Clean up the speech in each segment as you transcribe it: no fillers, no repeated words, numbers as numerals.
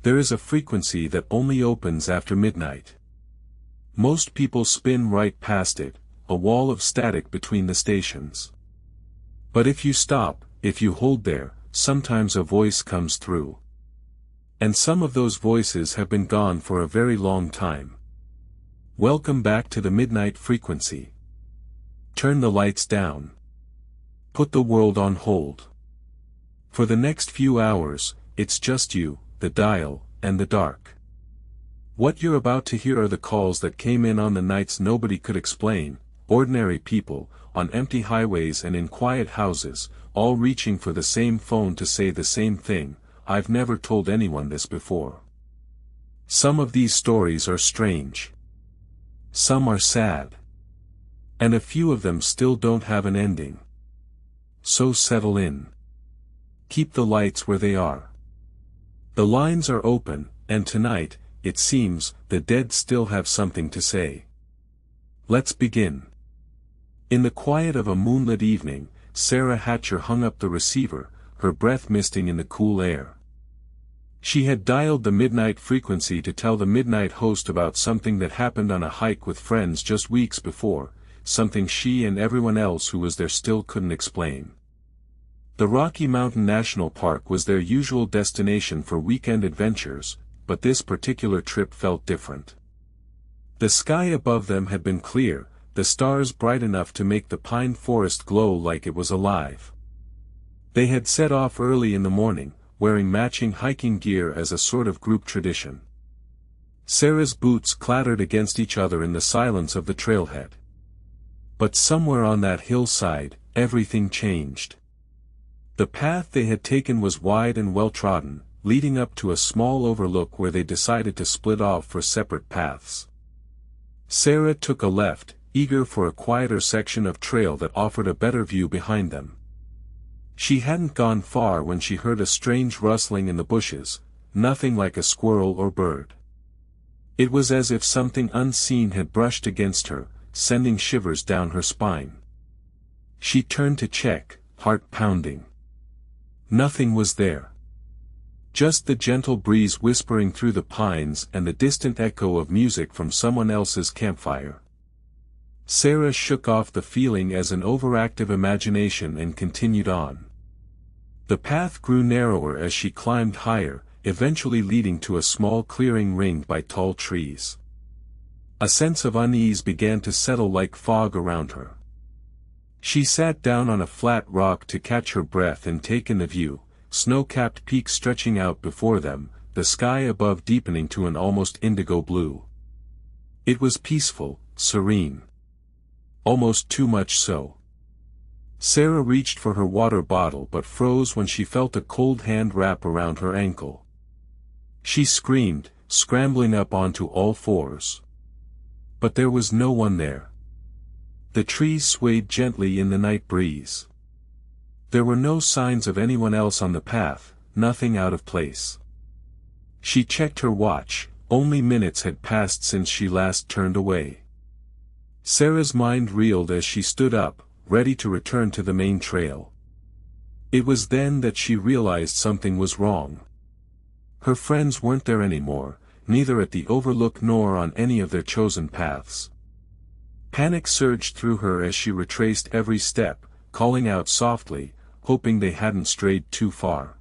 There is a frequency that only opens after midnight. Most people spin right past it, a wall of static between the stations. But if you stop, if you hold there, sometimes a voice comes through. And some of those voices have been gone for a very long time. Welcome back to the midnight frequency. Turn the lights down. Put the world on hold. For the next few hours, it's just you, the dial, and the dark. What you're about to hear are the calls that came in on the nights nobody could explain, ordinary people, on empty highways and in quiet houses, all reaching for the same phone to say the same thing: I've never told anyone this before. Some of these stories are strange. Some are sad. And a few of them still don't have an ending. So settle in. Keep the lights where they are. The lines are open, and tonight, it seems, the dead still have something to say. Let's begin. In the quiet of a moonlit evening, Sarah Hatcher hung up the receiver, her breath misting in the cool air. She had dialed the midnight frequency to tell the midnight host about something that happened on a hike with friends just weeks before, something she and everyone else who was there still couldn't explain. The Rocky Mountain National Park was their usual destination for weekend adventures, but this particular trip felt different. The sky above them had been clear, the stars bright enough to make the pine forest glow like it was alive. They had set off early in the morning, wearing matching hiking gear as a sort of group tradition. Sarah's boots clattered against each other in the silence of the trailhead. But somewhere on that hillside, everything changed. The path they had taken was wide and well-trodden, leading up to a small overlook where they decided to split off for separate paths. Sarah took a left, eager for a quieter section of trail that offered a better view behind them. She hadn't gone far when she heard a strange rustling in the bushes, nothing like a squirrel or bird. It was as if something unseen had brushed against her, sending shivers down her spine. She turned to check, heart pounding. Nothing was there. Just the gentle breeze whispering through the pines and the distant echo of music from someone else's campfire. Sarah shook off the feeling as an overactive imagination and continued on. The path grew narrower as she climbed higher, eventually leading to a small clearing ringed by tall trees. A sense of unease began to settle like fog around her. She sat down on a flat rock to catch her breath and take in the view, snow-capped peaks stretching out before them, the sky above deepening to an almost indigo blue. It was peaceful, serene. Almost too much so. Sarah reached for her water bottle but froze when she felt a cold hand wrap around her ankle. She screamed, scrambling up onto all fours. But there was no one there. The trees swayed gently in the night breeze. There were no signs of anyone else on the path, nothing out of place. She checked her watch, only minutes had passed since she last turned away. Sarah's mind reeled as she stood up, ready to return to the main trail. It was then that she realized something was wrong. Her friends weren't there anymore, neither at the Overlook nor on any of their chosen paths. Panic surged through her as she retraced every step, calling out softly, hoping they hadn't strayed too far.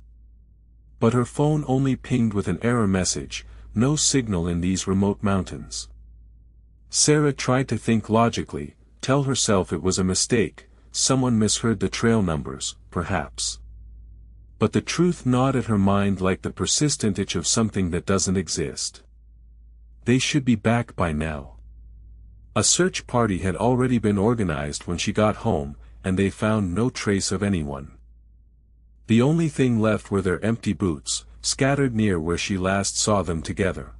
But her phone only pinged with an error message, no signal in these remote mountains. Sarah tried to think logically, tell herself it was a mistake, someone misheard the trail numbers, perhaps. But the truth gnawed at her mind like the persistent itch of something that doesn't exist. They should be back by now. A search party had already been organized when she got home, and they found no trace of anyone. The only thing left were their empty boots, scattered near where she last saw them together.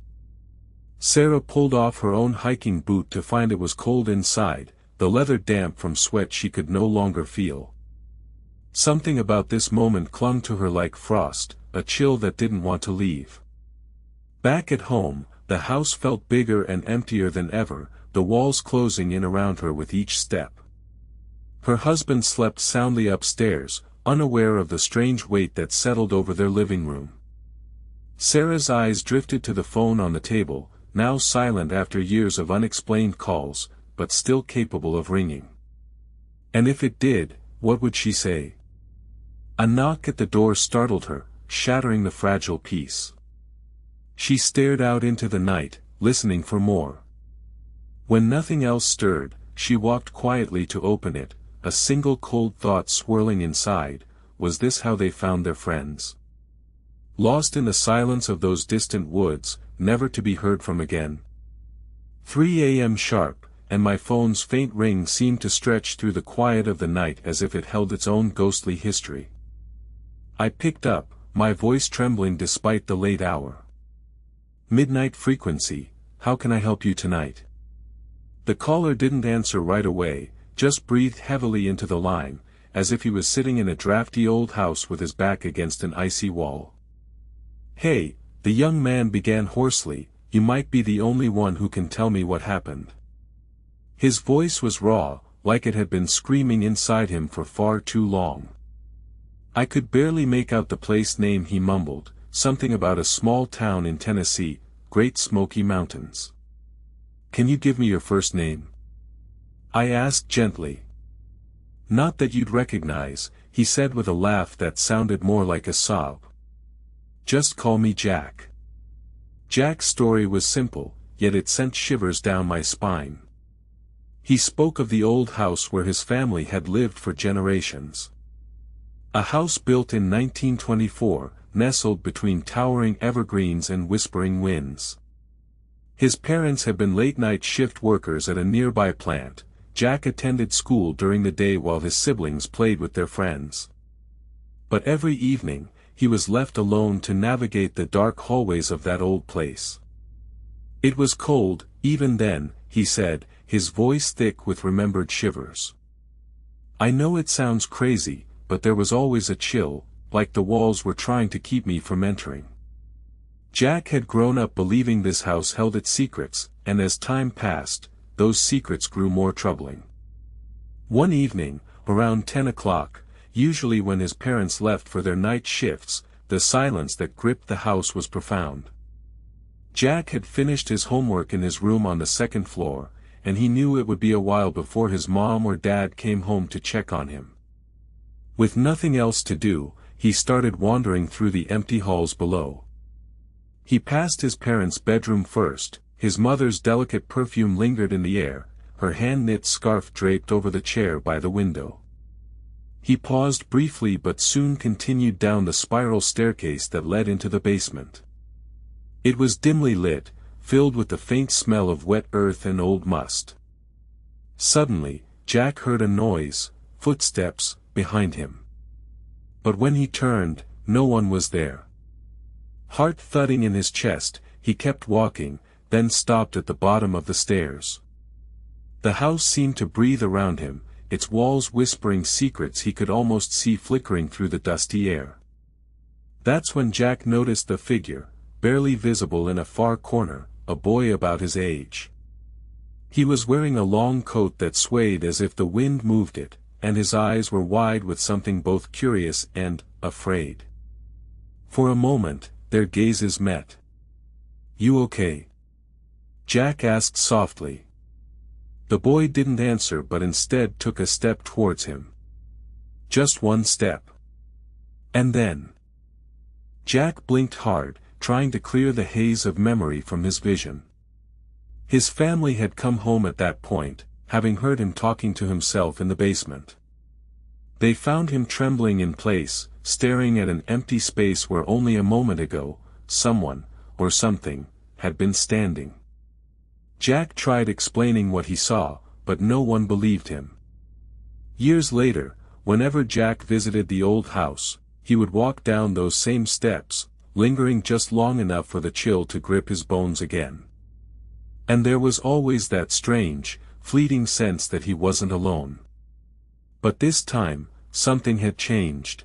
Sarah pulled off her own hiking boot to find it was cold inside, the leather damp from sweat she could no longer feel. Something about this moment clung to her like frost, a chill that didn't want to leave. Back at home, the house felt bigger and emptier than ever, the walls closing in around her with each step. Her husband slept soundly upstairs, unaware of the strange weight that settled over their living room. Sarah's eyes drifted to the phone on the table, now silent after years of unexplained calls, but still capable of ringing. And if it did, what would she say? A knock at the door startled her, shattering the fragile peace. She stared out into the night, listening for more. When nothing else stirred, she walked quietly to open it, a single cold thought swirling inside: was this how they found their friends? Lost in the silence of those distant woods, never to be heard from again. 3 a.m. sharp, and my phone's faint ring seemed to stretch through the quiet of the night as if it held its own ghostly history. I picked up, my voice trembling despite the late hour. "Midnight Frequency, how can I help you tonight?" The caller didn't answer right away, just breathed heavily into the line, as if he was sitting in a drafty old house with his back against an icy wall. "Hey," the young man began hoarsely, "you might be the only one who can tell me what happened." His voice was raw, like it had been screaming inside him for far too long. I could barely make out the place name he mumbled, something about a small town in Tennessee, Great Smoky Mountains. "Can you give me your first name?" I asked gently. "Not that you'd recognize," he said with a laugh that sounded more like a sob. "Just call me Jack." Jack's story was simple, yet it sent shivers down my spine. He spoke of the old house where his family had lived for generations. A house built in 1924, nestled between towering evergreens and whispering winds. His parents had been late-night shift workers at a nearby plant. Jack attended school during the day while his siblings played with their friends. But every evening, he was left alone to navigate the dark hallways of that old place. It was cold, even then, he said, his voice thick with remembered shivers. "I know it sounds crazy, but there was always a chill, like the walls were trying to keep me from entering." Jack had grown up believing this house held its secrets, and as time passed, those secrets grew more troubling. One evening, around 10 o'clock, usually when his parents left for their night shifts, the silence that gripped the house was profound. Jack had finished his homework in his room on the second floor, and he knew it would be a while before his mom or dad came home to check on him. With nothing else to do, he started wandering through the empty halls below. He passed his parents' bedroom first. His mother's delicate perfume lingered in the air, her hand-knit scarf draped over the chair by the window. He paused briefly but soon continued down the spiral staircase that led into the basement. It was dimly lit, filled with the faint smell of wet earth and old must. Suddenly, Jack heard a noise, footsteps, behind him. But when he turned, no one was there. Heart thudding in his chest, he kept walking, then stopped at the bottom of the stairs. The house seemed to breathe around him, its walls whispering secrets he could almost see flickering through the dusty air. That's when Jack noticed the figure, barely visible in a far corner, a boy about his age. He was wearing a long coat that swayed as if the wind moved it, and his eyes were wide with something both curious and afraid. For a moment, their gazes met. "You okay?" Jack asked softly. The boy didn't answer but instead took a step towards him. Just one step. And then. Jack blinked hard, trying to clear the haze of memory from his vision. His family had come home at that point, having heard him talking to himself in the basement. They found him trembling in place, staring at an empty space where only a moment ago, someone, or something, had been standing. Jack tried explaining what he saw, but no one believed him. Years later, whenever Jack visited the old house, he would walk down those same steps, lingering just long enough for the chill to grip his bones again. And there was always that strange, fleeting sense that he wasn't alone. But this time, something had changed.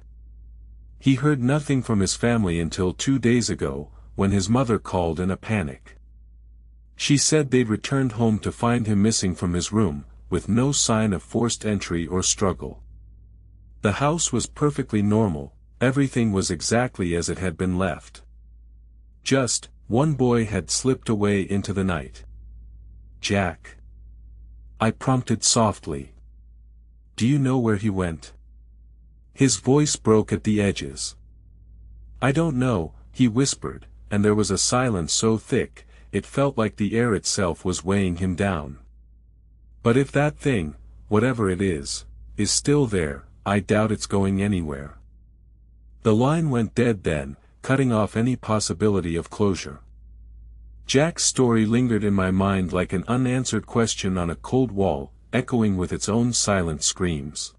He heard nothing from his family until 2 days ago, when his mother called in a panic. She said they'd returned home to find him missing from his room, with no sign of forced entry or struggle. The house was perfectly normal, everything was exactly as it had been left. Just, one boy had slipped away into the night. Jack. I prompted softly. Do you know where he went? His voice broke at the edges. I don't know, he whispered, and there was a silence so thick, it felt like the air itself was weighing him down. But if that thing, whatever it is still there, I doubt it's going anywhere. The line went dead then, cutting off any possibility of closure. Jack's story lingered in my mind like an unanswered question on a cold wall, echoing with its own silent screams.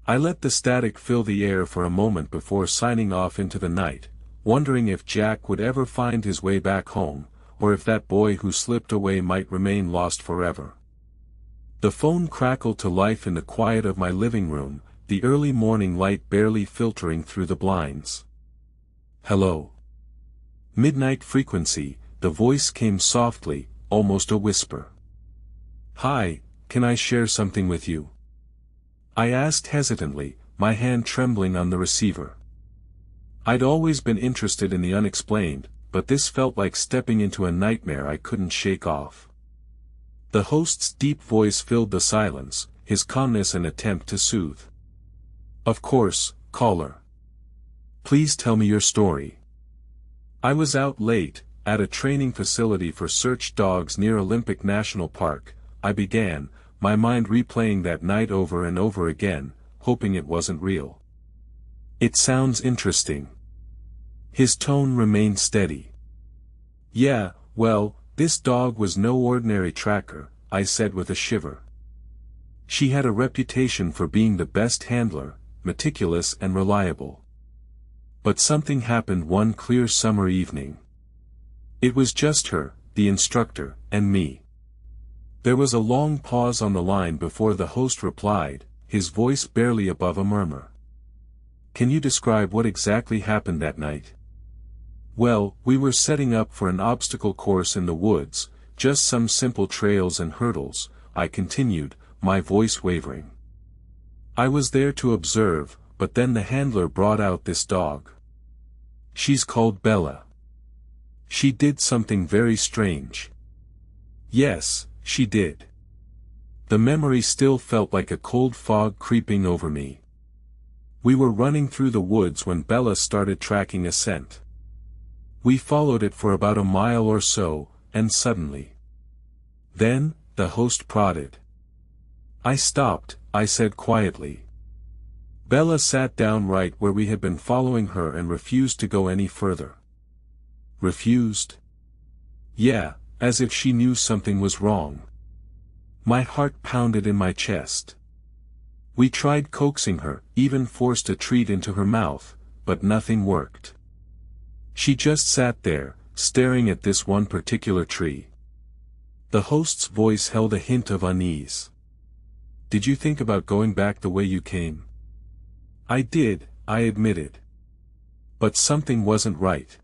I let the static fill the air for a moment before signing off into the night, wondering if Jack would ever find his way back home, or if that boy who slipped away might remain lost forever. The phone crackled to life in the quiet of my living room, the early morning light barely filtering through the blinds. Hello. Midnight frequency, the voice came softly, almost a whisper. Hi, can I share something with you? I asked hesitantly, my hand trembling on the receiver. I'd always been interested in the unexplained, but this felt like stepping into a nightmare I couldn't shake off. The host's deep voice filled the silence, his calmness an attempt to soothe. Of course, caller. Please tell me your story. I was out late, at a training facility for search dogs near Olympic National Park, I began, my mind replaying that night over and over again, hoping it wasn't real. It sounds interesting. His tone remained steady. Yeah, well, this dog was no ordinary tracker, I said with a shiver. She had a reputation for being the best handler, meticulous and reliable. But something happened one clear summer evening. It was just her, the instructor, and me. There was a long pause on the line before the host replied, his voice barely above a murmur. Can you describe what exactly happened that night? Well, we were setting up for an obstacle course in the woods, just some simple trails and hurdles, I continued, my voice wavering. I was there to observe, but then the handler brought out this dog. She's called Bella. She did something very strange. Yes, she did. The memory still felt like a cold fog creeping over me. We were running through the woods when Bella started tracking a scent. We followed it for about a mile or so, and suddenly. Then, the host prodded. I stopped, I said quietly. Bella sat down right where we had been following her and refused to go any further. Refused? Yeah, as if she knew something was wrong. My heart pounded in my chest. We tried coaxing her, even forced a treat into her mouth, but nothing worked. She just sat there, staring at this one particular tree. The host's voice held a hint of unease. Did you think about going back the way you came? I did, I admitted. But something wasn't right.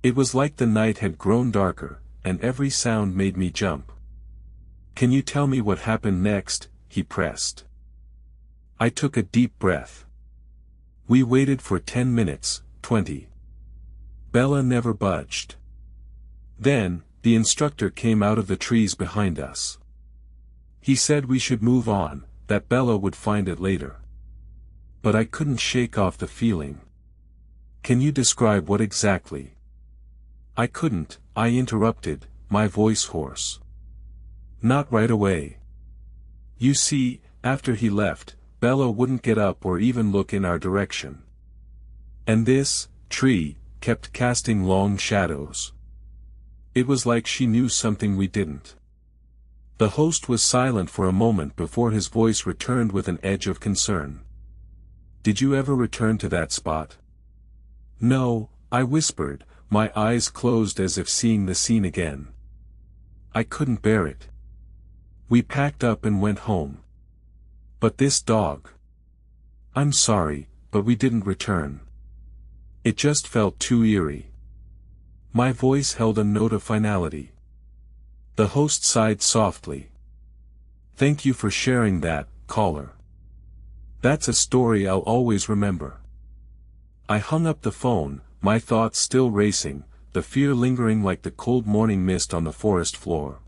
It was like the night had grown darker, and every sound made me jump. Can you tell me what happened next? He pressed. I took a deep breath. We waited for 10 minutes, 20. Bella never budged. Then, the instructor came out of the trees behind us. He said we should move on, that Bella would find it later. But I couldn't shake off the feeling. Can you describe what exactly? I couldn't, I interrupted, my voice hoarse. Not right away. You see, after he left, Bella wouldn't get up or even look in our direction. And this tree kept casting long shadows. It was like she knew something we didn't. The host was silent for a moment before his voice returned with an edge of concern. Did you ever return to that spot? No, I whispered, my eyes closed as if seeing the scene again. I couldn't bear it. We packed up and went home. But this dog. I'm sorry, but we didn't return. It just felt too eerie. My voice held a note of finality. The host sighed softly. Thank you for sharing that, caller. That's a story I'll always remember. I hung up the phone, my thoughts still racing, the fear lingering like the cold morning mist on the forest floor.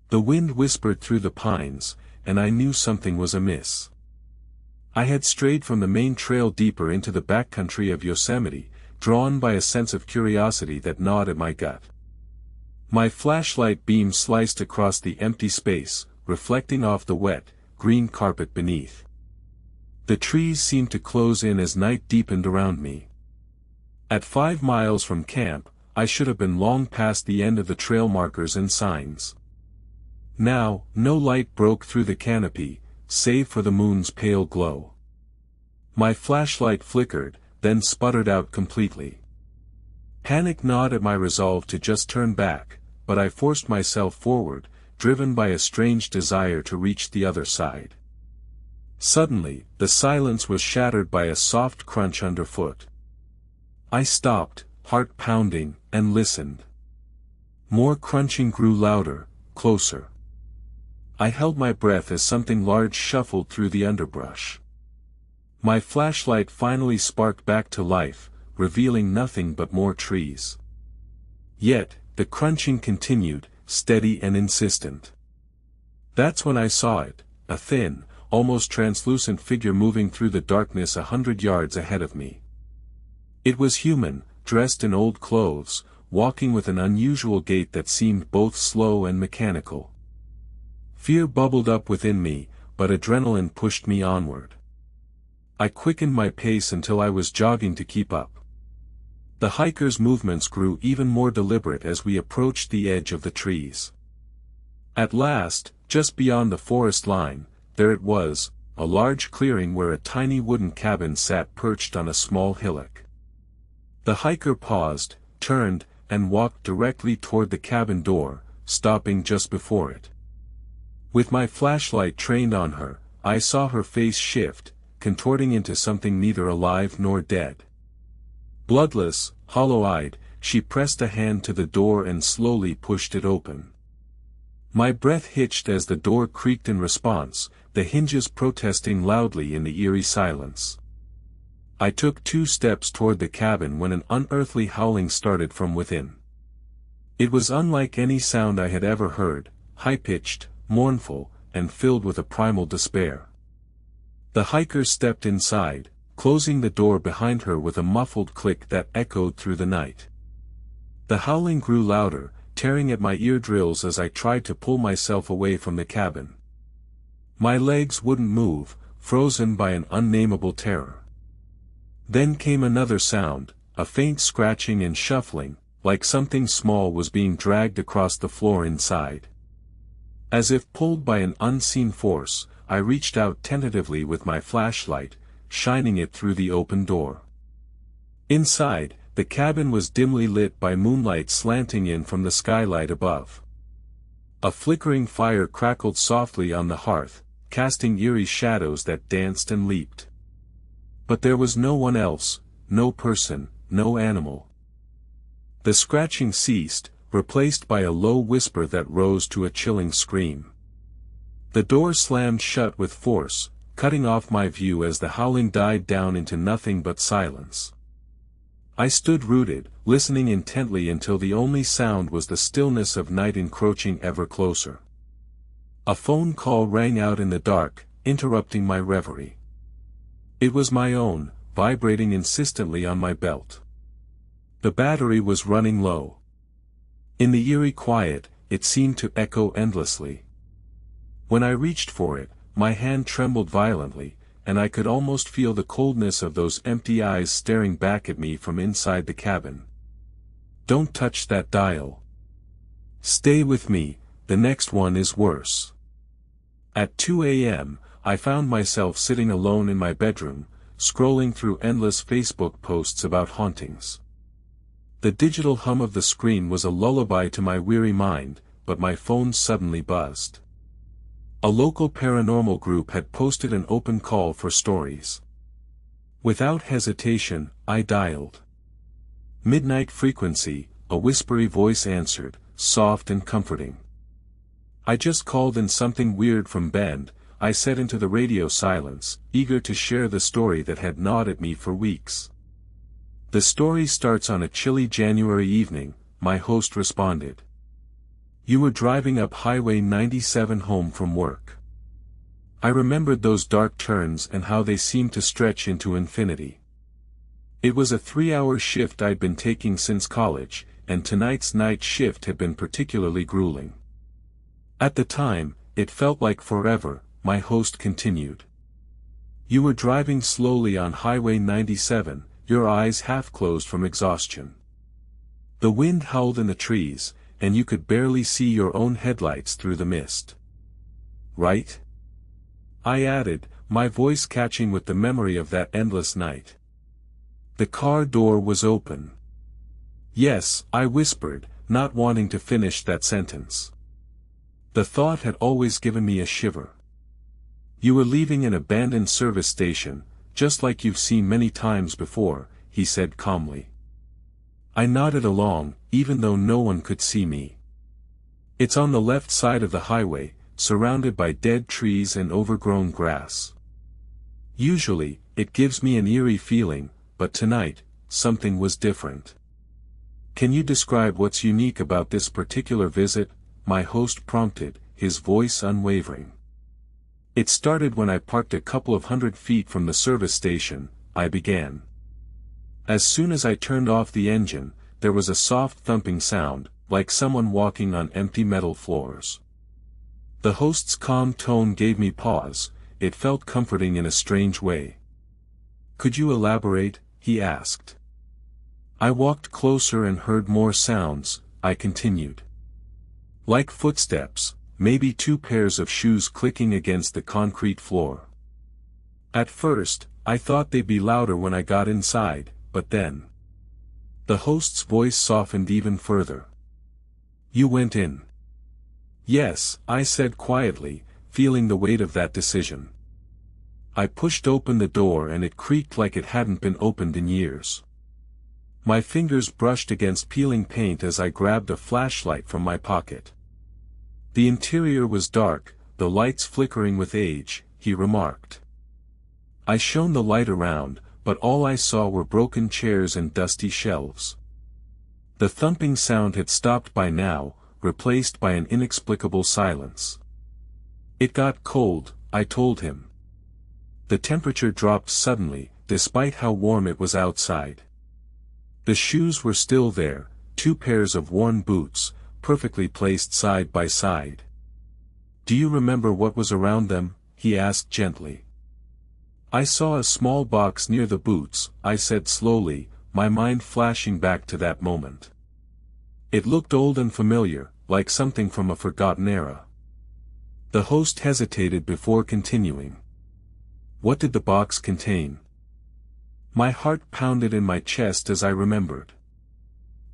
The wind whispered through the pines, and I knew something was amiss. I had strayed from the main trail deeper into the backcountry of Yosemite, drawn by a sense of curiosity that gnawed at my gut. My flashlight beam sliced across the empty space, reflecting off the wet, green carpet beneath. The trees seemed to close in as night deepened around me. At 5 miles from camp, I should have been long past the end of the trail markers and signs. Now, no light broke through the canopy, save for the moon's pale glow. My flashlight flickered, then sputtered out completely. Panic gnawed at my resolve to just turn back, but I forced myself forward, driven by a strange desire to reach the other side. Suddenly, the silence was shattered by a soft crunch underfoot. I stopped, heart pounding, and listened. More crunching grew louder, closer. I held my breath as something large shuffled through the underbrush. My flashlight finally sparked back to life, revealing nothing but more trees. Yet, the crunching continued, steady and insistent. That's when I saw it, a thin, almost translucent figure moving through the darkness 100 yards ahead of me. It was human, dressed in old clothes, walking with an unusual gait that seemed both slow and mechanical. Fear bubbled up within me, but adrenaline pushed me onward. I quickened my pace until I was jogging to keep up. The hiker's movements grew even more deliberate as we approached the edge of the trees. At last, just beyond the forest line, there it was, a large clearing where a tiny wooden cabin sat perched on a small hillock. The hiker paused, turned, and walked directly toward the cabin door, stopping just before it. With my flashlight trained on her, I saw her face shift, contorting into something neither alive nor dead. Bloodless, hollow-eyed, she pressed a hand to the door and slowly pushed it open. My breath hitched as the door creaked in response, the hinges protesting loudly in the eerie silence. I took 2 steps toward the cabin when an unearthly howling started from within. It was unlike any sound I had ever heard, high-pitched, mournful, and filled with a primal despair. The hiker stepped inside, closing the door behind her with a muffled click that echoed through the night. The howling grew louder, tearing at my eardrills as I tried to pull myself away from the cabin. My legs wouldn't move, frozen by an unnameable terror. Then came another sound, a faint scratching and shuffling, like something small was being dragged across the floor inside. As if pulled by an unseen force, I reached out tentatively with my flashlight, shining it through the open door. Inside, the cabin was dimly lit by moonlight slanting in from the skylight above. A flickering fire crackled softly on the hearth, casting eerie shadows that danced and leaped. But there was no one else, no person, no animal. The scratching ceased, replaced by a low whisper that rose to a chilling scream. The door slammed shut with force, cutting off my view as the howling died down into nothing but silence. I stood rooted, listening intently until the only sound was the stillness of night encroaching ever closer. A phone call rang out in the dark, interrupting my reverie. It was my own, vibrating insistently on my belt. The battery was running low. In the eerie quiet, it seemed to echo endlessly. When I reached for it, my hand trembled violently, and I could almost feel the coldness of those empty eyes staring back at me from inside the cabin. Don't touch that dial. Stay with me, the next one is worse. At 2 a.m., I found myself sitting alone in my bedroom, scrolling through endless Facebook posts about hauntings. The digital hum of the screen was a lullaby to my weary mind, but my phone suddenly buzzed. A local paranormal group had posted an open call for stories. Without hesitation, I dialed. Midnight Frequency, a whispery voice answered, soft and comforting. I just called in something weird from Bend, I said into the radio silence, eager to share the story that had gnawed at me for weeks. The story starts on a chilly January evening, my host responded. You were driving up Highway 97 home from work. I remembered those dark turns and how they seemed to stretch into infinity. It was a 3-hour shift I'd been taking since college, and tonight's night shift had been particularly grueling. At the time, it felt like forever, my host continued. You were driving slowly on Highway 97, your eyes half closed from exhaustion. The wind howled in the trees, and you could barely see your own headlights through the mist. Right? I added, my voice catching with the memory of that endless night. The car door was open. Yes, I whispered, not wanting to finish that sentence. The thought had always given me a shiver. You were leaving an abandoned service station, just like you've seen many times before, he said calmly. I nodded along, even though no one could see me. It's on the left side of the highway, surrounded by dead trees and overgrown grass. Usually, it gives me an eerie feeling, but tonight, something was different. Can you describe what's unique about this particular visit? My host prompted, his voice unwavering. It started when I parked a couple of 100 feet from the service station, I began. As soon as I turned off the engine, there was a soft thumping sound, like someone walking on empty metal floors. The host's calm tone gave me pause, it felt comforting in a strange way. Could you elaborate? He asked. I walked closer and heard more sounds, I continued. Like footsteps, maybe 2 pairs of shoes clicking against the concrete floor. At first, I thought they'd be louder when I got inside, but then. The host's voice softened even further. You went in. Yes, I said quietly, feeling the weight of that decision. I pushed open the door and it creaked like it hadn't been opened in years. My fingers brushed against peeling paint as I grabbed a flashlight from my pocket. The interior was dark, the lights flickering with age, he remarked. I shone the light around, but all I saw were broken chairs and dusty shelves. The thumping sound had stopped by now, replaced by an inexplicable silence. It got cold, I told him. The temperature dropped suddenly, despite how warm it was outside. The shoes were still there, 2 pairs of worn boots, perfectly placed side by side. Do you remember what was around them? He asked gently. I saw a small box near the boots, I said slowly, my mind flashing back to that moment. It looked old and familiar, like something from a forgotten era. The host hesitated before continuing. What did the box contain? My heart pounded in my chest as I remembered.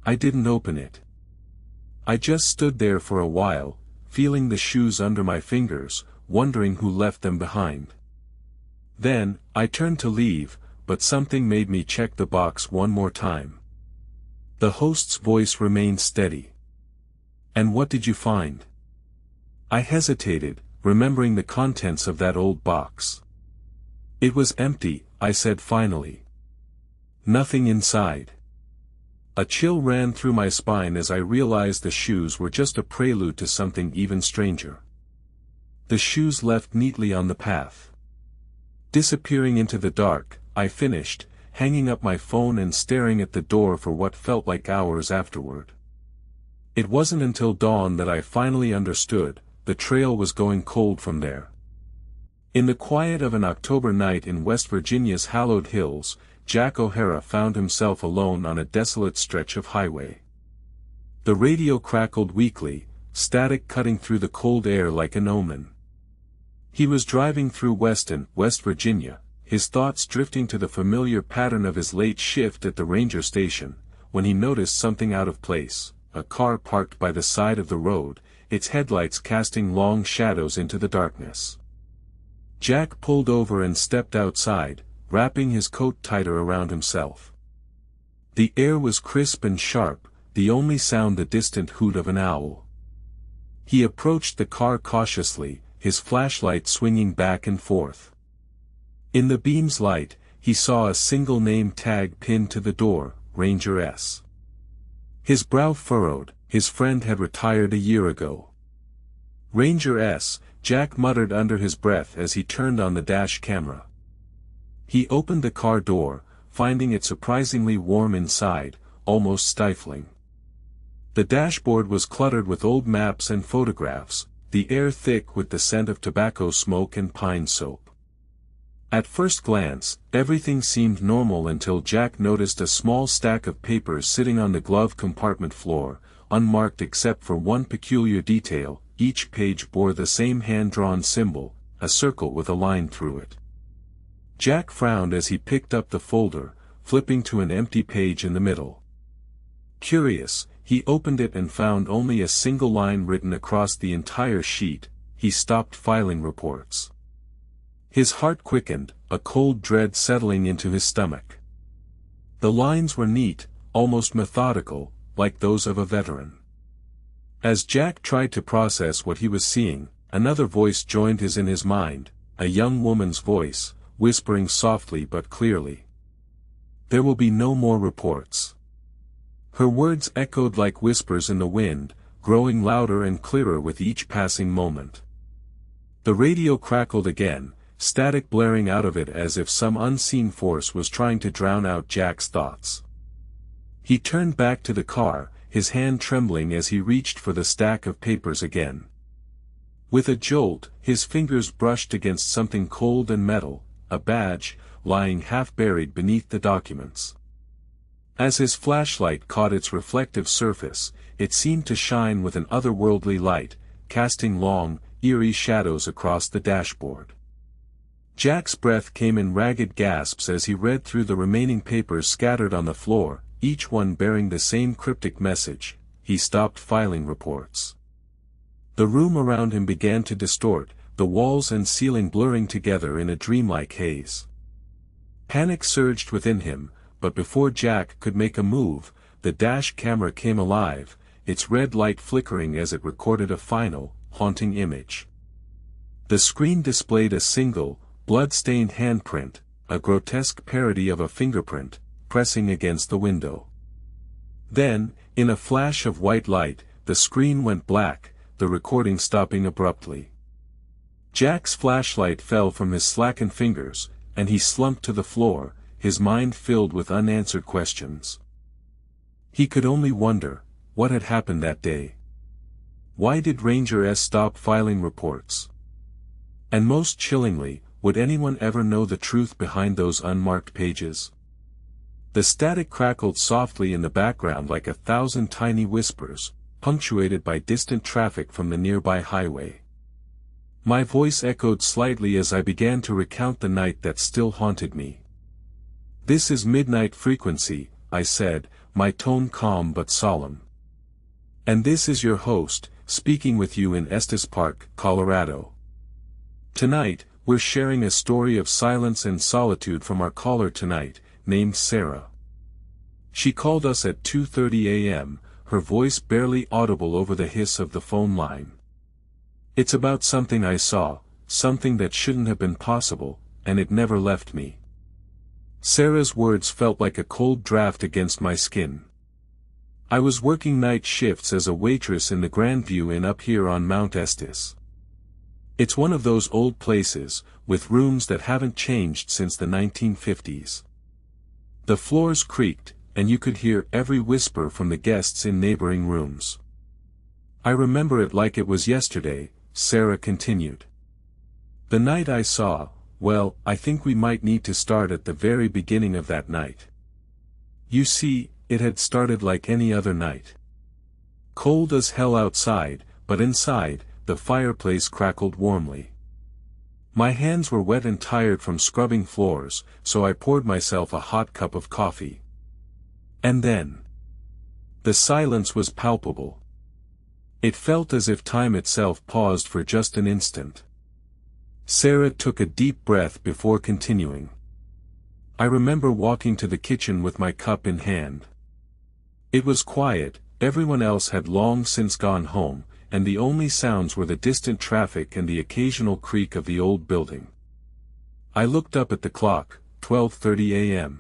I didn't open it. I just stood there for a while, feeling the shoes under my fingers, wondering who left them behind. Then, I turned to leave, but something made me check the box one more time. The host's voice remained steady. And what did you find? I hesitated, remembering the contents of that old box. It was empty, I said finally. Nothing inside. A chill ran through my spine as I realized the shoes were just a prelude to something even stranger. The shoes left neatly on the path. Disappearing into the dark, I finished, hanging up my phone and staring at the door for what felt like hours afterward. It wasn't until dawn that I finally understood, the trail was going cold from there. In the quiet of an October night in West Virginia's hallowed hills, Jack O'Hara found himself alone on a desolate stretch of highway. The radio crackled weakly, static cutting through the cold air like an omen. He was driving through Weston, West Virginia, his thoughts drifting to the familiar pattern of his late shift at the ranger station, when he noticed something out of place, a car parked by the side of the road, its headlights casting long shadows into the darkness. Jack pulled over and stepped outside, wrapping his coat tighter around himself. The air was crisp and sharp, the only sound the distant hoot of an owl. He approached the car cautiously, his flashlight swinging back and forth. In the beam's light, he saw a single name tag pinned to the door, Ranger S. His brow furrowed, his friend had retired a year ago. Ranger S., Jack muttered under his breath as he turned on the dash camera. He opened the car door, finding it surprisingly warm inside, almost stifling. The dashboard was cluttered with old maps and photographs, the air thick with the scent of tobacco smoke and pine soap. At first glance, everything seemed normal until Jack noticed a small stack of papers sitting on the glove compartment floor, unmarked except for one peculiar detail. Each page bore the same hand-drawn symbol, a circle with a line through it. Jack frowned as he picked up the folder, flipping to an empty page in the middle. Curious, he opened it and found only a single line written across the entire sheet. He stopped filing reports. His heart quickened, a cold dread settling into his stomach. The lines were neat, almost methodical, like those of a veteran. As Jack tried to process what he was seeing, another voice joined his in his mind, a young woman's voice, whispering softly but clearly. "There will be no more reports." Her words echoed like whispers in the wind, growing louder and clearer with each passing moment. The radio crackled again, static blaring out of it as if some unseen force was trying to drown out Jack's thoughts. He turned back to the car, his hand trembling as he reached for the stack of papers again. With a jolt, his fingers brushed against something cold and metal, a badge, lying half-buried beneath the documents. As his flashlight caught its reflective surface, it seemed to shine with an otherworldly light, casting long, eerie shadows across the dashboard. Jack's breath came in ragged gasps as he read through the remaining papers scattered on the floor, each one bearing the same cryptic message. He stopped filing reports. The room around him began to distort, the walls and ceiling blurring together in a dreamlike haze. Panic surged within him, but before Jack could make a move, the dash camera came alive, its red light flickering as it recorded a final, haunting image. The screen displayed a single, blood-stained handprint, a grotesque parody of a fingerprint, pressing against the window. Then, in a flash of white light, the screen went black, the recording stopping abruptly. Jack's flashlight fell from his slackened fingers, and he slumped to the floor, his mind filled with unanswered questions. He could only wonder, what had happened that day? Why did Ranger S. stop filing reports? And most chillingly, would anyone ever know the truth behind those unmarked pages? The static crackled softly in the background like 1,000 tiny whispers, punctuated by distant traffic from the nearby highway. My voice echoed slightly as I began to recount the night that still haunted me. "This is Midnight Frequency," I said, my tone calm but solemn. "And this is your host, speaking with you in Estes Park, Colorado. Tonight, we're sharing a story of silence and solitude from our caller tonight, named Sarah. She called us at 2:30 a.m., her voice barely audible over the hiss of the phone line. It's about something I saw, something that shouldn't have been possible, and it never left me." Sarah's words felt like a cold draft against my skin. I was working night shifts as a waitress in the Grandview Inn up here on Mount Estes. It's one of those old places, with rooms that haven't changed since the 1950s. The floors creaked, and you could hear every whisper from the guests in neighboring rooms. "I remember it like it was yesterday," Sarah continued. "The night I saw, well, I think we might need to start at the very beginning of that night. You see, it had started like any other night. Cold as hell outside, but inside, the fireplace crackled warmly. My hands were wet and tired from scrubbing floors, so I poured myself a hot cup of coffee. And then, the silence was palpable. It felt as if time itself paused for just an instant." Sarah took a deep breath before continuing. "I remember walking to the kitchen with my cup in hand. It was quiet, everyone else had long since gone home, and the only sounds were the distant traffic and the occasional creak of the old building. I looked up at the clock, 12:30 a.m.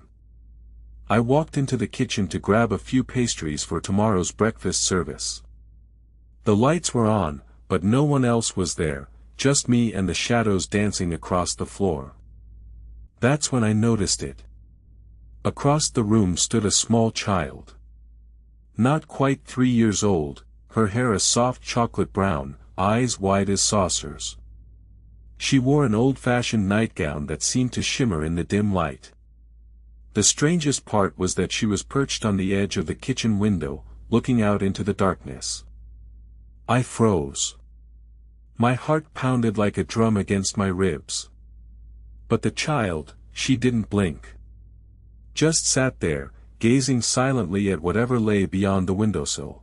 I walked into the kitchen to grab a few pastries for tomorrow's breakfast service. The lights were on, but no one else was there, just me and the shadows dancing across the floor. That's when I noticed it. Across the room stood a small child. Not quite 3 years old, her hair a soft chocolate brown, eyes wide as saucers. She wore an old-fashioned nightgown that seemed to shimmer in the dim light. The strangest part was that she was perched on the edge of the kitchen window, looking out into the darkness. I froze. My heart pounded like a drum against my ribs. But the child, she didn't blink. Just sat there, gazing silently at whatever lay beyond the windowsill.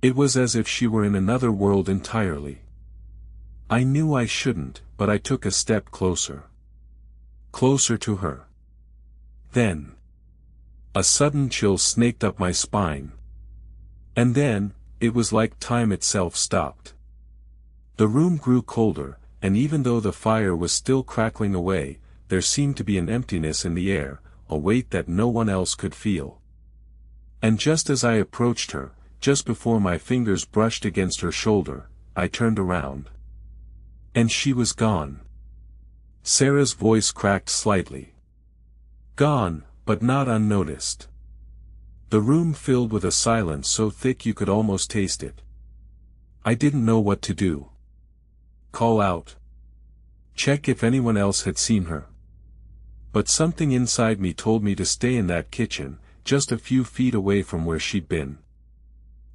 It was as if she were in another world entirely. I knew I shouldn't, but I took a step closer. Closer to her. Then, a sudden chill snaked up my spine. And then, it was like time itself stopped. The room grew colder, and even though the fire was still crackling away, there seemed to be an emptiness in the air, a weight that no one else could feel. And just as I approached her, just before my fingers brushed against her shoulder, I turned around. And she was gone. Sarah's voice cracked slightly. Gone, but not unnoticed. The room filled with a silence so thick you could almost taste it. I didn't know what to do. Call out. Check if anyone else had seen her. But something inside me told me to stay in that kitchen, just a few feet away from where she'd been.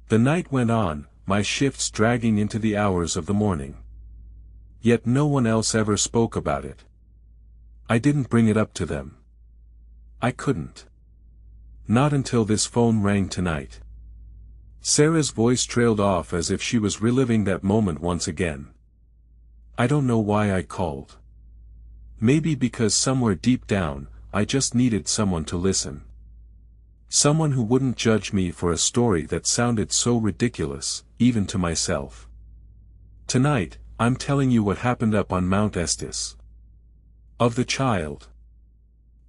The night went on, my shifts dragging into the hours of the morning. Yet no one else ever spoke about it. I didn't bring it up to them. I couldn't. Not until this phone rang tonight. Sarah's voice trailed off as if she was reliving that moment once again. I don't know why I called. Maybe because somewhere deep down, I just needed someone to listen. Someone who wouldn't judge me for a story that sounded so ridiculous, even to myself. Tonight, I'm telling you what happened up on Mount Estes. Of the child.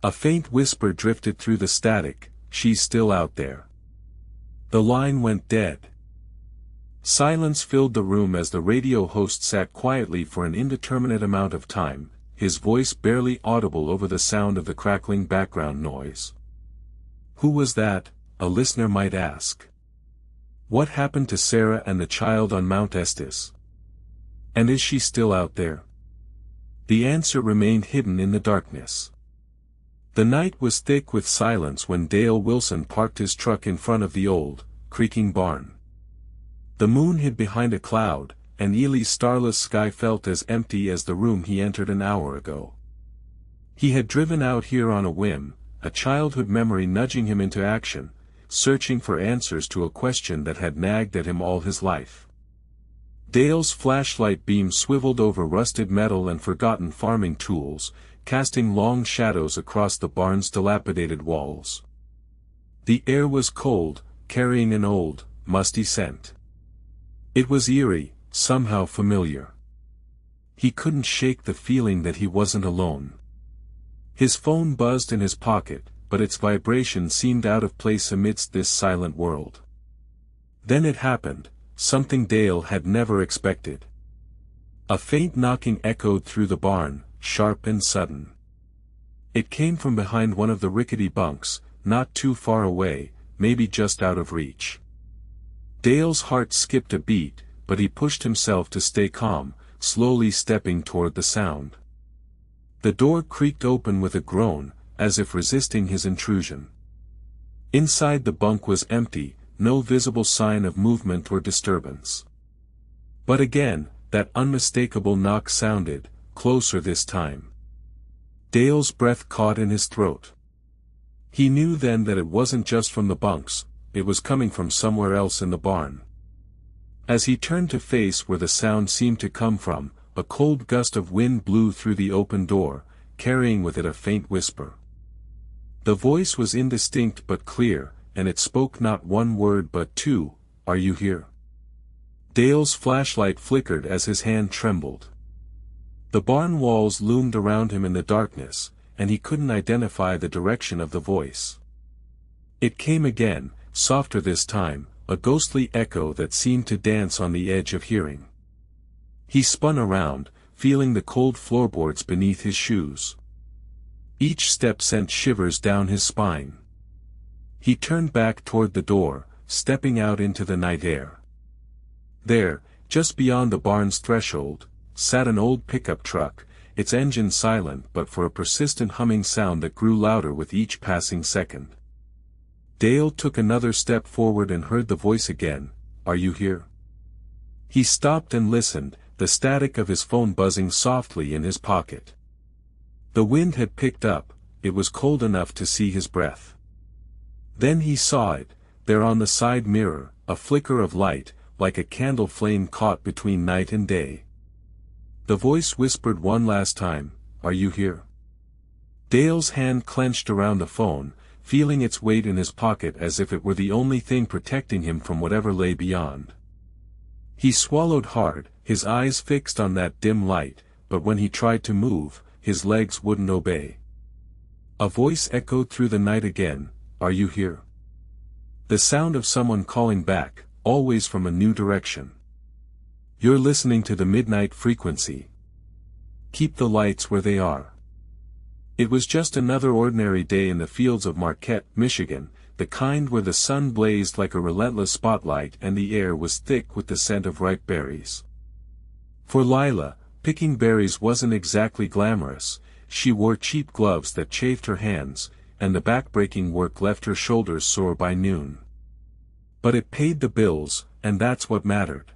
A faint whisper drifted through the static, she's still out there. The line went dead. Silence filled the room as the radio host sat quietly for an indeterminate amount of time, his voice barely audible over the sound of the crackling background noise. Who was that? A listener might ask. What happened to Sarah and the child on Mount Estes? And is she still out there? The answer remained hidden in the darkness. The night was thick with silence when Dale Wilson parked his truck in front of the old, creaking barn. The moon hid behind a cloud, and Ely's starless sky felt as empty as the room he entered an hour ago. He had driven out here on a whim, a childhood memory nudging him into action, searching for answers to a question that had nagged at him all his life. Dale's flashlight beam swiveled over rusted metal and forgotten farming tools, casting long shadows across the barn's dilapidated walls. The air was cold, carrying an old, musty scent. It was eerie, somehow familiar. He couldn't shake the feeling that he wasn't alone. His phone buzzed in his pocket, but its vibration seemed out of place amidst this silent world. Then it happened, something Dale had never expected. A faint knocking echoed through the barn, sharp and sudden. It came from behind one of the rickety bunks, not too far away, maybe just out of reach. Dale's heart skipped a beat, but he pushed himself to stay calm, slowly stepping toward the sound. The door creaked open with a groan, as if resisting his intrusion. Inside the bunk was empty, no visible sign of movement or disturbance. But again, that unmistakable knock sounded, closer this time. Dale's breath caught in his throat. He knew then that it wasn't just from the bunks, it was coming from somewhere else in the barn. As he turned to face where the sound seemed to come from, a cold gust of wind blew through the open door, carrying with it a faint whisper. The voice was indistinct but clear, and it spoke not one word but two, "Are you here?" Dale's flashlight flickered as his hand trembled. The barn walls loomed around him in the darkness, and he couldn't identify the direction of the voice. It came again, softer this time, a ghostly echo that seemed to dance on the edge of hearing. He spun around, feeling the cold floorboards beneath his shoes. Each step sent shivers down his spine. He turned back toward the door, stepping out into the night air. There, just beyond the barn's threshold, sat an old pickup truck, its engine silent but for a persistent humming sound that grew louder with each passing second. Dale took another step forward and heard the voice again, "Are you here?" He stopped and listened, the static of his phone buzzing softly in his pocket. The wind had picked up, it was cold enough to see his breath. Then he saw it, there on the side mirror, a flicker of light, like a candle flame caught between night and day. The voice whispered one last time, "Are you here?" Dale's hand clenched around the phone, feeling its weight in his pocket as if it were the only thing protecting him from whatever lay beyond. He swallowed hard, his eyes fixed on that dim light, but when he tried to move, his legs wouldn't obey. A voice echoed through the night again, "Are you here?" The sound of someone calling back, always from a new direction. "You're listening to the midnight frequency. Keep the lights where they are." It was just another ordinary day in the fields of Marquette, Michigan, the kind where the sun blazed like a relentless spotlight and the air was thick with the scent of ripe berries. For Lila, picking berries wasn't exactly glamorous. She wore cheap gloves that chafed her hands, and the back-breaking work left her shoulders sore by noon. But it paid the bills, and that's what mattered.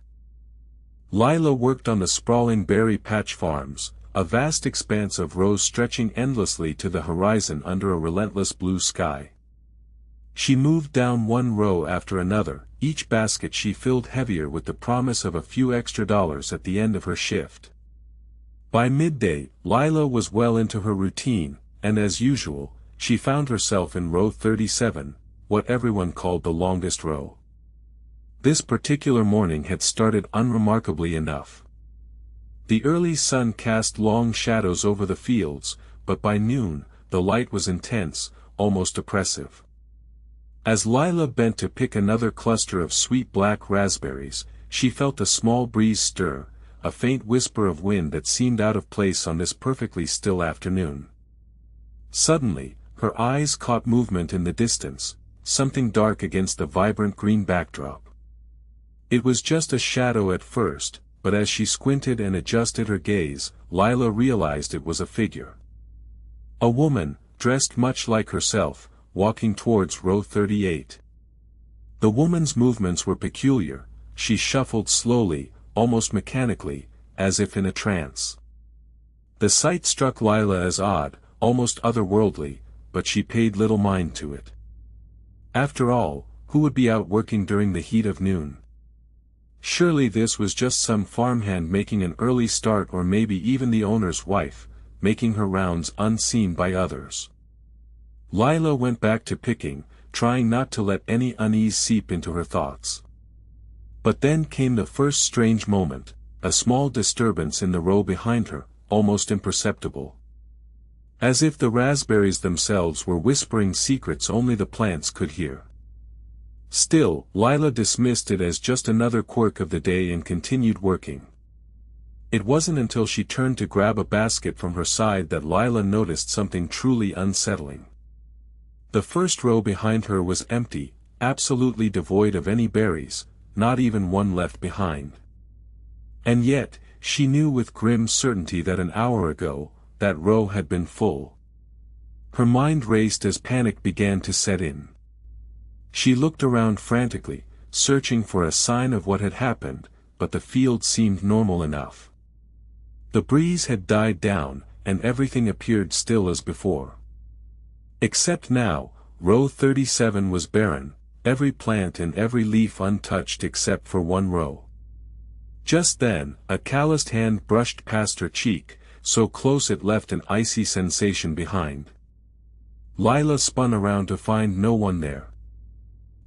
Lila worked on the sprawling berry patch farms, a vast expanse of rows stretching endlessly to the horizon under a relentless blue sky. She moved down one row after another, each basket she filled heavier with the promise of a few extra dollars at the end of her shift. By midday, Lila was well into her routine, and as usual, she found herself in row 37, what everyone called the longest row. This particular morning had started unremarkably enough. The early sun cast long shadows over the fields, but by noon, the light was intense, almost oppressive. As Lila bent to pick another cluster of sweet black raspberries, she felt a small breeze stir, a faint whisper of wind that seemed out of place on this perfectly still afternoon. Suddenly, her eyes caught movement in the distance, something dark against the vibrant green backdrop. It was just a shadow at first, but as she squinted and adjusted her gaze, Lila realized it was a figure. A woman, dressed much like herself, walking towards row 38. The woman's movements were peculiar, she shuffled slowly, almost mechanically, as if in a trance. The sight struck Lila as odd, almost otherworldly, but she paid little mind to it. After all, who would be out working during the heat of noon? Surely this was just some farmhand making an early start, or maybe even the owner's wife, making her rounds unseen by others. Lila went back to picking, trying not to let any unease seep into her thoughts. But then came the first strange moment, a small disturbance in the row behind her, almost imperceptible. As if the raspberries themselves were whispering secrets only the plants could hear. Still, Lila dismissed it as just another quirk of the day and continued working. It wasn't until she turned to grab a basket from her side that Lila noticed something truly unsettling. The first row behind her was empty, absolutely devoid of any berries, not even one left behind. And yet, she knew with grim certainty that an hour ago, that row had been full. Her mind raced as panic began to set in. She looked around frantically, searching for a sign of what had happened, but the field seemed normal enough. The breeze had died down, and everything appeared still as before. Except now, row 37 was barren, every plant and every leaf untouched except for one row. Just then, a calloused hand brushed past her cheek, so close it left an icy sensation behind. Lila spun around to find no one there.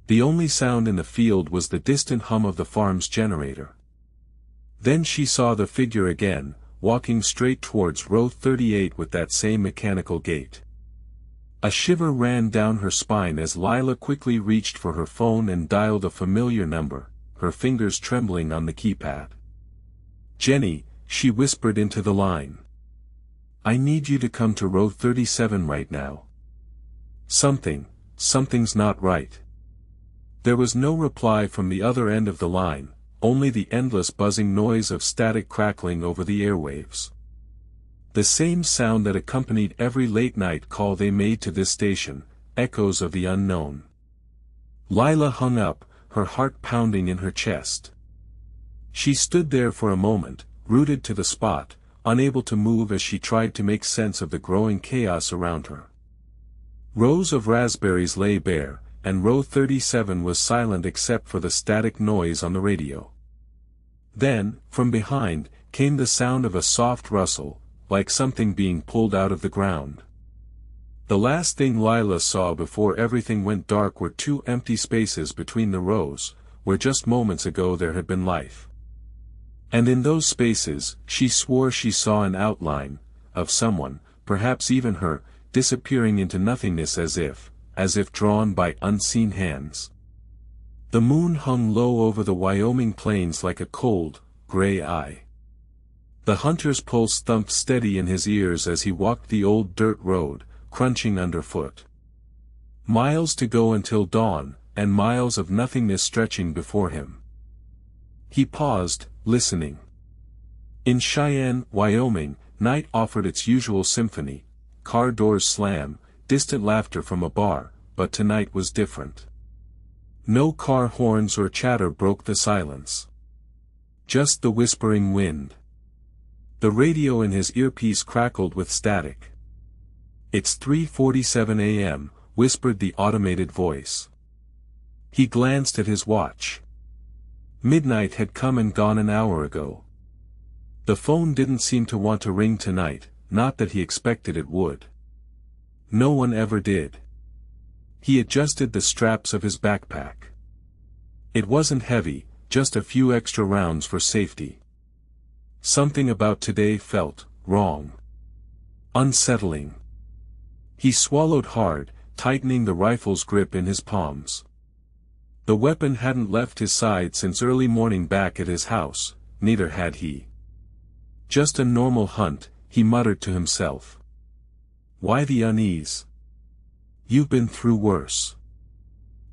The only sound in the field was the distant hum of the farm's generator. Then she saw the figure again, walking straight towards row 38 with that same mechanical gait. A shiver ran down her spine as Lila quickly reached for her phone and dialed a familiar number, her fingers trembling on the keypad. "Jenny," she whispered into the line. "I need you to come to row 37 right now. Something's not right." There was no reply from the other end of the line, only the endless buzzing noise of static crackling over the airwaves. The same sound that accompanied every late-night call they made to this station, echoes of the unknown. Lila hung up, her heart pounding in her chest. She stood there for a moment, rooted to the spot, unable to move as she tried to make sense of the growing chaos around her. Rows of raspberries lay bare, and row 37 was silent except for the static noise on the radio. Then, from behind, came the sound of a soft rustle, like something being pulled out of the ground. The last thing Lila saw before everything went dark were two empty spaces between the rows, where just moments ago there had been life. And in those spaces, she swore she saw an outline, of someone, perhaps even her, disappearing into nothingness as if drawn by unseen hands. The moon hung low over the Wyoming plains like a cold, gray eye. The hunter's pulse thumped steady in his ears as he walked the old dirt road, crunching underfoot. Miles to go until dawn, and miles of nothingness stretching before him. He paused, listening. In Cheyenne, Wyoming, night offered its usual symphony, car doors slam, distant laughter from a bar, but tonight was different. No car horns or chatter broke the silence. Just the whispering wind. The radio in his earpiece crackled with static. "It's 3:47 a.m., whispered the automated voice. He glanced at his watch. Midnight had come and gone an hour ago. The phone didn't seem to want to ring tonight, not that he expected it would. No one ever did. He adjusted the straps of his backpack. It wasn't heavy, just a few extra rounds for safety. Something about today felt wrong. Unsettling. He swallowed hard, tightening the rifle's grip in his palms. The weapon hadn't left his side since early morning back at his house, neither had he. Just a normal hunt, he muttered to himself. Why the unease? You've been through worse.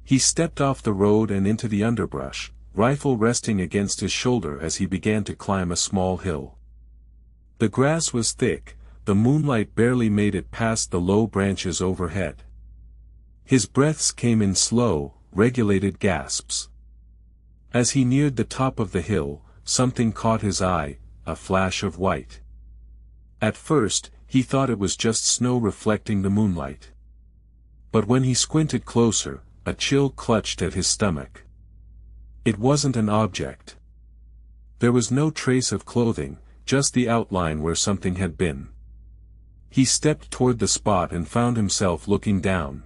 He stepped off the road and into the underbrush, rifle resting against his shoulder as he began to climb a small hill. The grass was thick, the moonlight barely made it past the low branches overhead. His breaths came in slow, regulated gasps. As he neared the top of the hill, something caught his eye, a flash of white. At first, he thought it was just snow reflecting the moonlight. But when he squinted closer, a chill clutched at his stomach. It wasn't an object. There was no trace of clothing, just the outline where something had been. He stepped toward the spot and found himself looking down.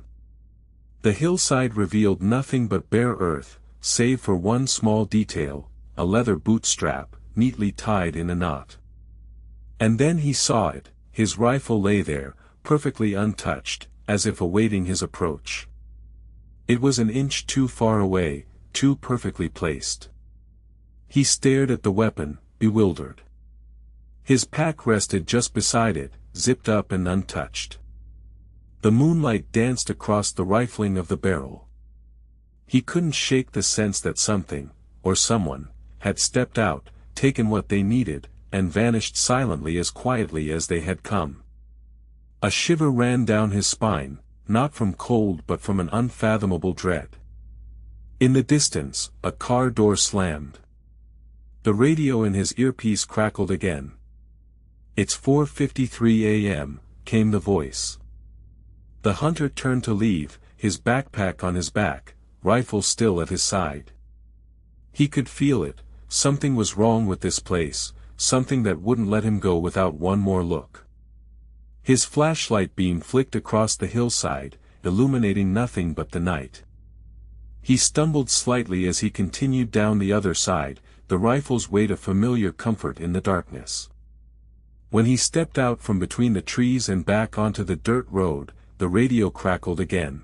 The hillside revealed nothing but bare earth, save for one small detail, a leather boot strap, neatly tied in a knot. And then he saw it, his rifle lay there, perfectly untouched, as if awaiting his approach. It was an inch too far away, too perfectly placed. He stared at the weapon, bewildered. His pack rested just beside it, zipped up and untouched. The moonlight danced across the rifling of the barrel. He couldn't shake the sense that something, or someone, had stepped out, taken what they needed, and vanished silently as quietly as they had come. A shiver ran down his spine, not from cold but from an unfathomable dread. In the distance, a car door slammed. The radio in his earpiece crackled again. It's 4:53 a.m., came the voice. The hunter turned to leave, his backpack on his back, rifle still at his side. He could feel it, something was wrong with this place, something that wouldn't let him go without one more look. His flashlight beam flicked across the hillside, illuminating nothing but the night. He stumbled slightly as he continued down the other side, the rifle's weight a familiar comfort in the darkness. When he stepped out from between the trees and back onto the dirt road, the radio crackled again.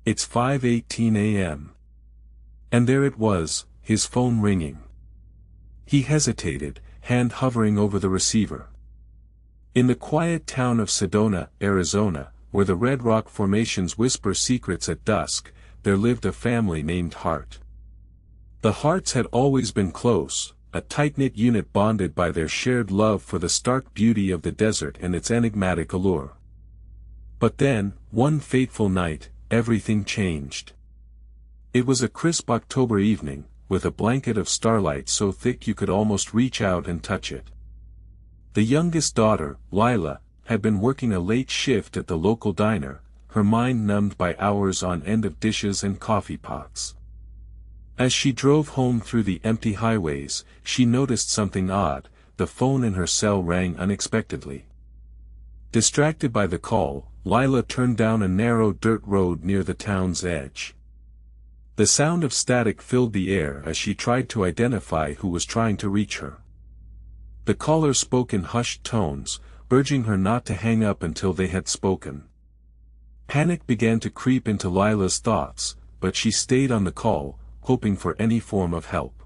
"It's 5:18 a.m. And there it was, his phone ringing. He hesitated, hand hovering over the receiver. In the quiet town of Sedona, Arizona, where the red rock formations whisper secrets at dusk, there lived a family named Hart. The Harts had always been close, a tight-knit unit bonded by their shared love for the stark beauty of the desert and its enigmatic allure. But then, one fateful night, everything changed. It was a crisp October evening, with a blanket of starlight so thick you could almost reach out and touch it. The youngest daughter, Lila, had been working a late shift at the local diner, her mind numbed by hours on end of dishes and coffee pots. As she drove home through the empty highways, she noticed something odd. The phone in her cell rang unexpectedly. Distracted by the call, Lila turned down a narrow dirt road near the town's edge. The sound of static filled the air as she tried to identify who was trying to reach her. The caller spoke in hushed tones, urging her not to hang up until they had spoken. Panic began to creep into Lila's thoughts, but she stayed on the call, hoping for any form of help.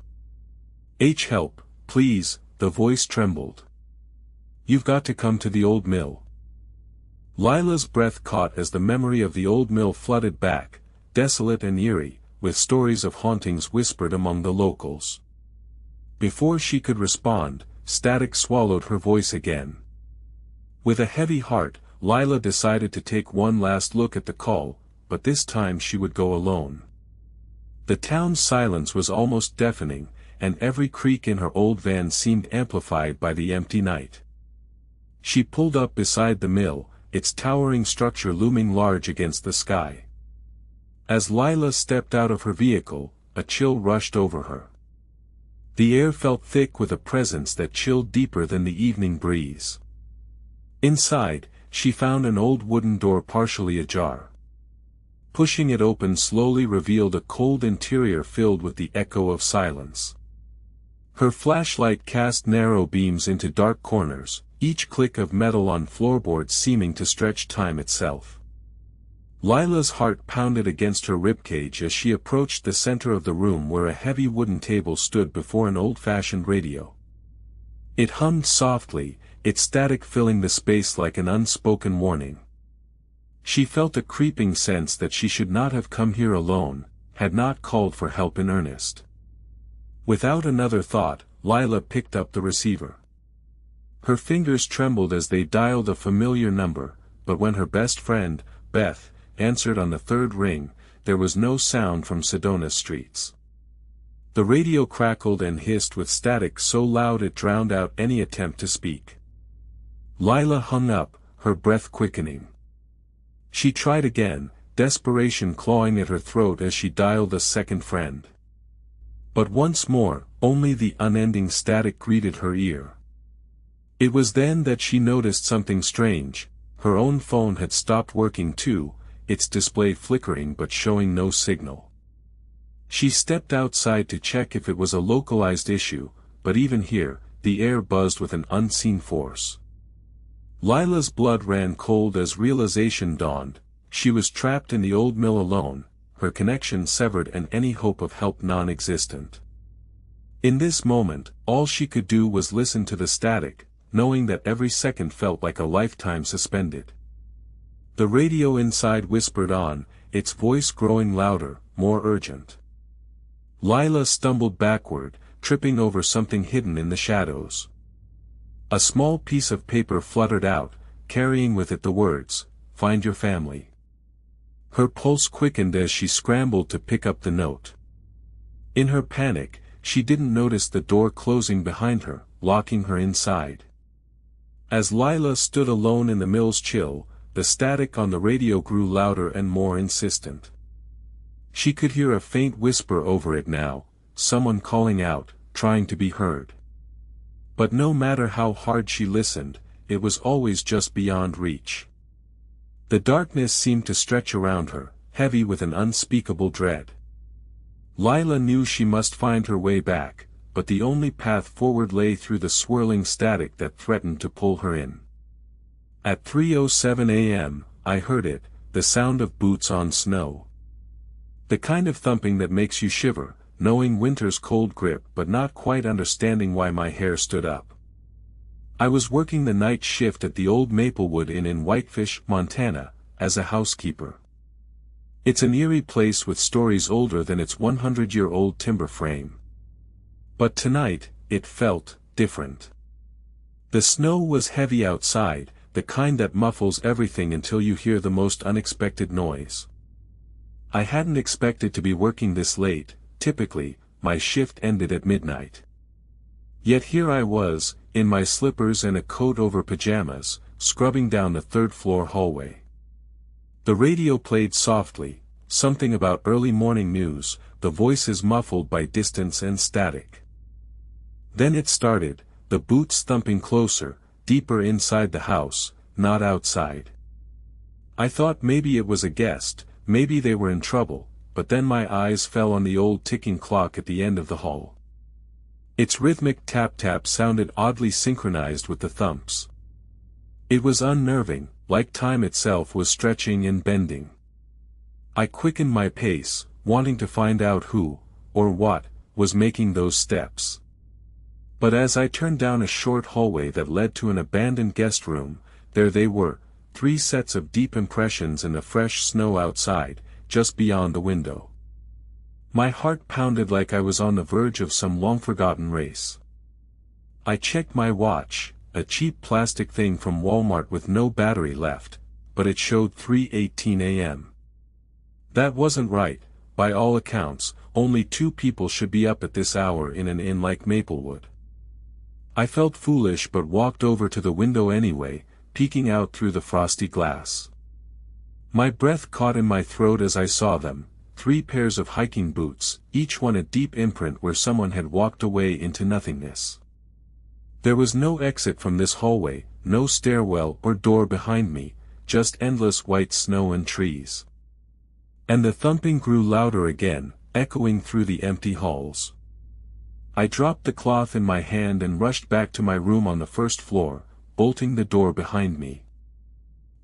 Help, please," the voice trembled. "You've got to come to the old mill." Lila's breath caught as the memory of the old mill flooded back, desolate and eerie, with stories of hauntings whispered among the locals. Before she could respond, static swallowed her voice again. With a heavy heart, Lila decided to take one last look at the call, but this time she would go alone. The town's silence was almost deafening, and every creak in her old van seemed amplified by the empty night. She pulled up beside the mill, its towering structure looming large against the sky. As Lila stepped out of her vehicle, a chill rushed over her. The air felt thick with a presence that chilled deeper than the evening breeze. Inside, she found an old wooden door partially ajar. Pushing it open slowly revealed a cold interior filled with the echo of silence. Her flashlight cast narrow beams into dark corners, each click of metal on floorboards seeming to stretch time itself. Lila's heart pounded against her ribcage as she approached the center of the room where a heavy wooden table stood before an old-fashioned radio. It hummed softly, its static filling the space like an unspoken warning. She felt a creeping sense that she should not have come here alone, had not called for help in earnest. Without another thought, Lila picked up the receiver. Her fingers trembled as they dialed a familiar number, but when her best friend, Beth, answered on the third ring, there was no sound from Sedona's streets. The radio crackled and hissed with static so loud it drowned out any attempt to speak. Lila hung up, her breath quickening. She tried again, desperation clawing at her throat as she dialed a second friend. But once more, only the unending static greeted her ear. It was then that she noticed something strange. Her own phone had stopped working too, its display flickering but showing no signal. She stepped outside to check if it was a localized issue, but even here, the air buzzed with an unseen force. Lila's blood ran cold as realization dawned. She was trapped in the old mill alone, her connection severed and any hope of help non-existent. In this moment, all she could do was listen to the static, knowing that every second felt like a lifetime suspended. The radio inside whispered on, its voice growing louder, more urgent. Lila stumbled backward, tripping over something hidden in the shadows. A small piece of paper fluttered out, carrying with it the words, "Find your family." Her pulse quickened as she scrambled to pick up the note. In her panic, she didn't notice the door closing behind her, locking her inside. As Lila stood alone in the mill's chill, the static on the radio grew louder and more insistent. She could hear a faint whisper over it now, someone calling out, trying to be heard. But no matter how hard she listened, it was always just beyond reach. The darkness seemed to stretch around her, heavy with an unspeakable dread. Lila knew she must find her way back, but the only path forward lay through the swirling static that threatened to pull her in. At 3:07 a.m., I heard it, the sound of boots on snow. The kind of thumping that makes you shiver, knowing winter's cold grip but not quite understanding why my hair stood up. I was working the night shift at the old Maplewood Inn in Whitefish, Montana, as a housekeeper. It's an eerie place with stories older than its 100-year-old timber frame. But tonight, it felt different. The snow was heavy outside, the kind that muffles everything until you hear the most unexpected noise. I hadn't expected to be working this late. Typically, my shift ended at midnight. Yet here I was, in my slippers and a coat over pajamas, scrubbing down the third-floor hallway. The radio played softly, something about early morning news, the voices muffled by distance and static. Then it started, the boots thumping closer, deeper inside the house, not outside. I thought maybe it was a guest, maybe they were in trouble, but then my eyes fell on the old ticking clock at the end of the hall. Its rhythmic tap-tap sounded oddly synchronized with the thumps. It was unnerving, like time itself was stretching and bending. I quickened my pace, wanting to find out who, or what, was making those steps. But as I turned down a short hallway that led to an abandoned guest room, there they were, 3 sets of deep impressions in the fresh snow outside, just beyond the window. My heart pounded like I was on the verge of some long-forgotten race. I checked my watch, a cheap plastic thing from Walmart with no battery left, but it showed 3:18 a.m. That wasn't right. By all accounts, only 2 people should be up at this hour in an inn like Maplewood. I felt foolish but walked over to the window anyway, peeking out through the frosty glass. My breath caught in my throat as I saw them, 3 pairs of hiking boots, each one a deep imprint where someone had walked away into nothingness. There was no exit from this hallway, no stairwell or door behind me, just endless white snow and trees. And the thumping grew louder again, echoing through the empty halls. I dropped the cloth in my hand and rushed back to my room on the first floor, bolting the door behind me.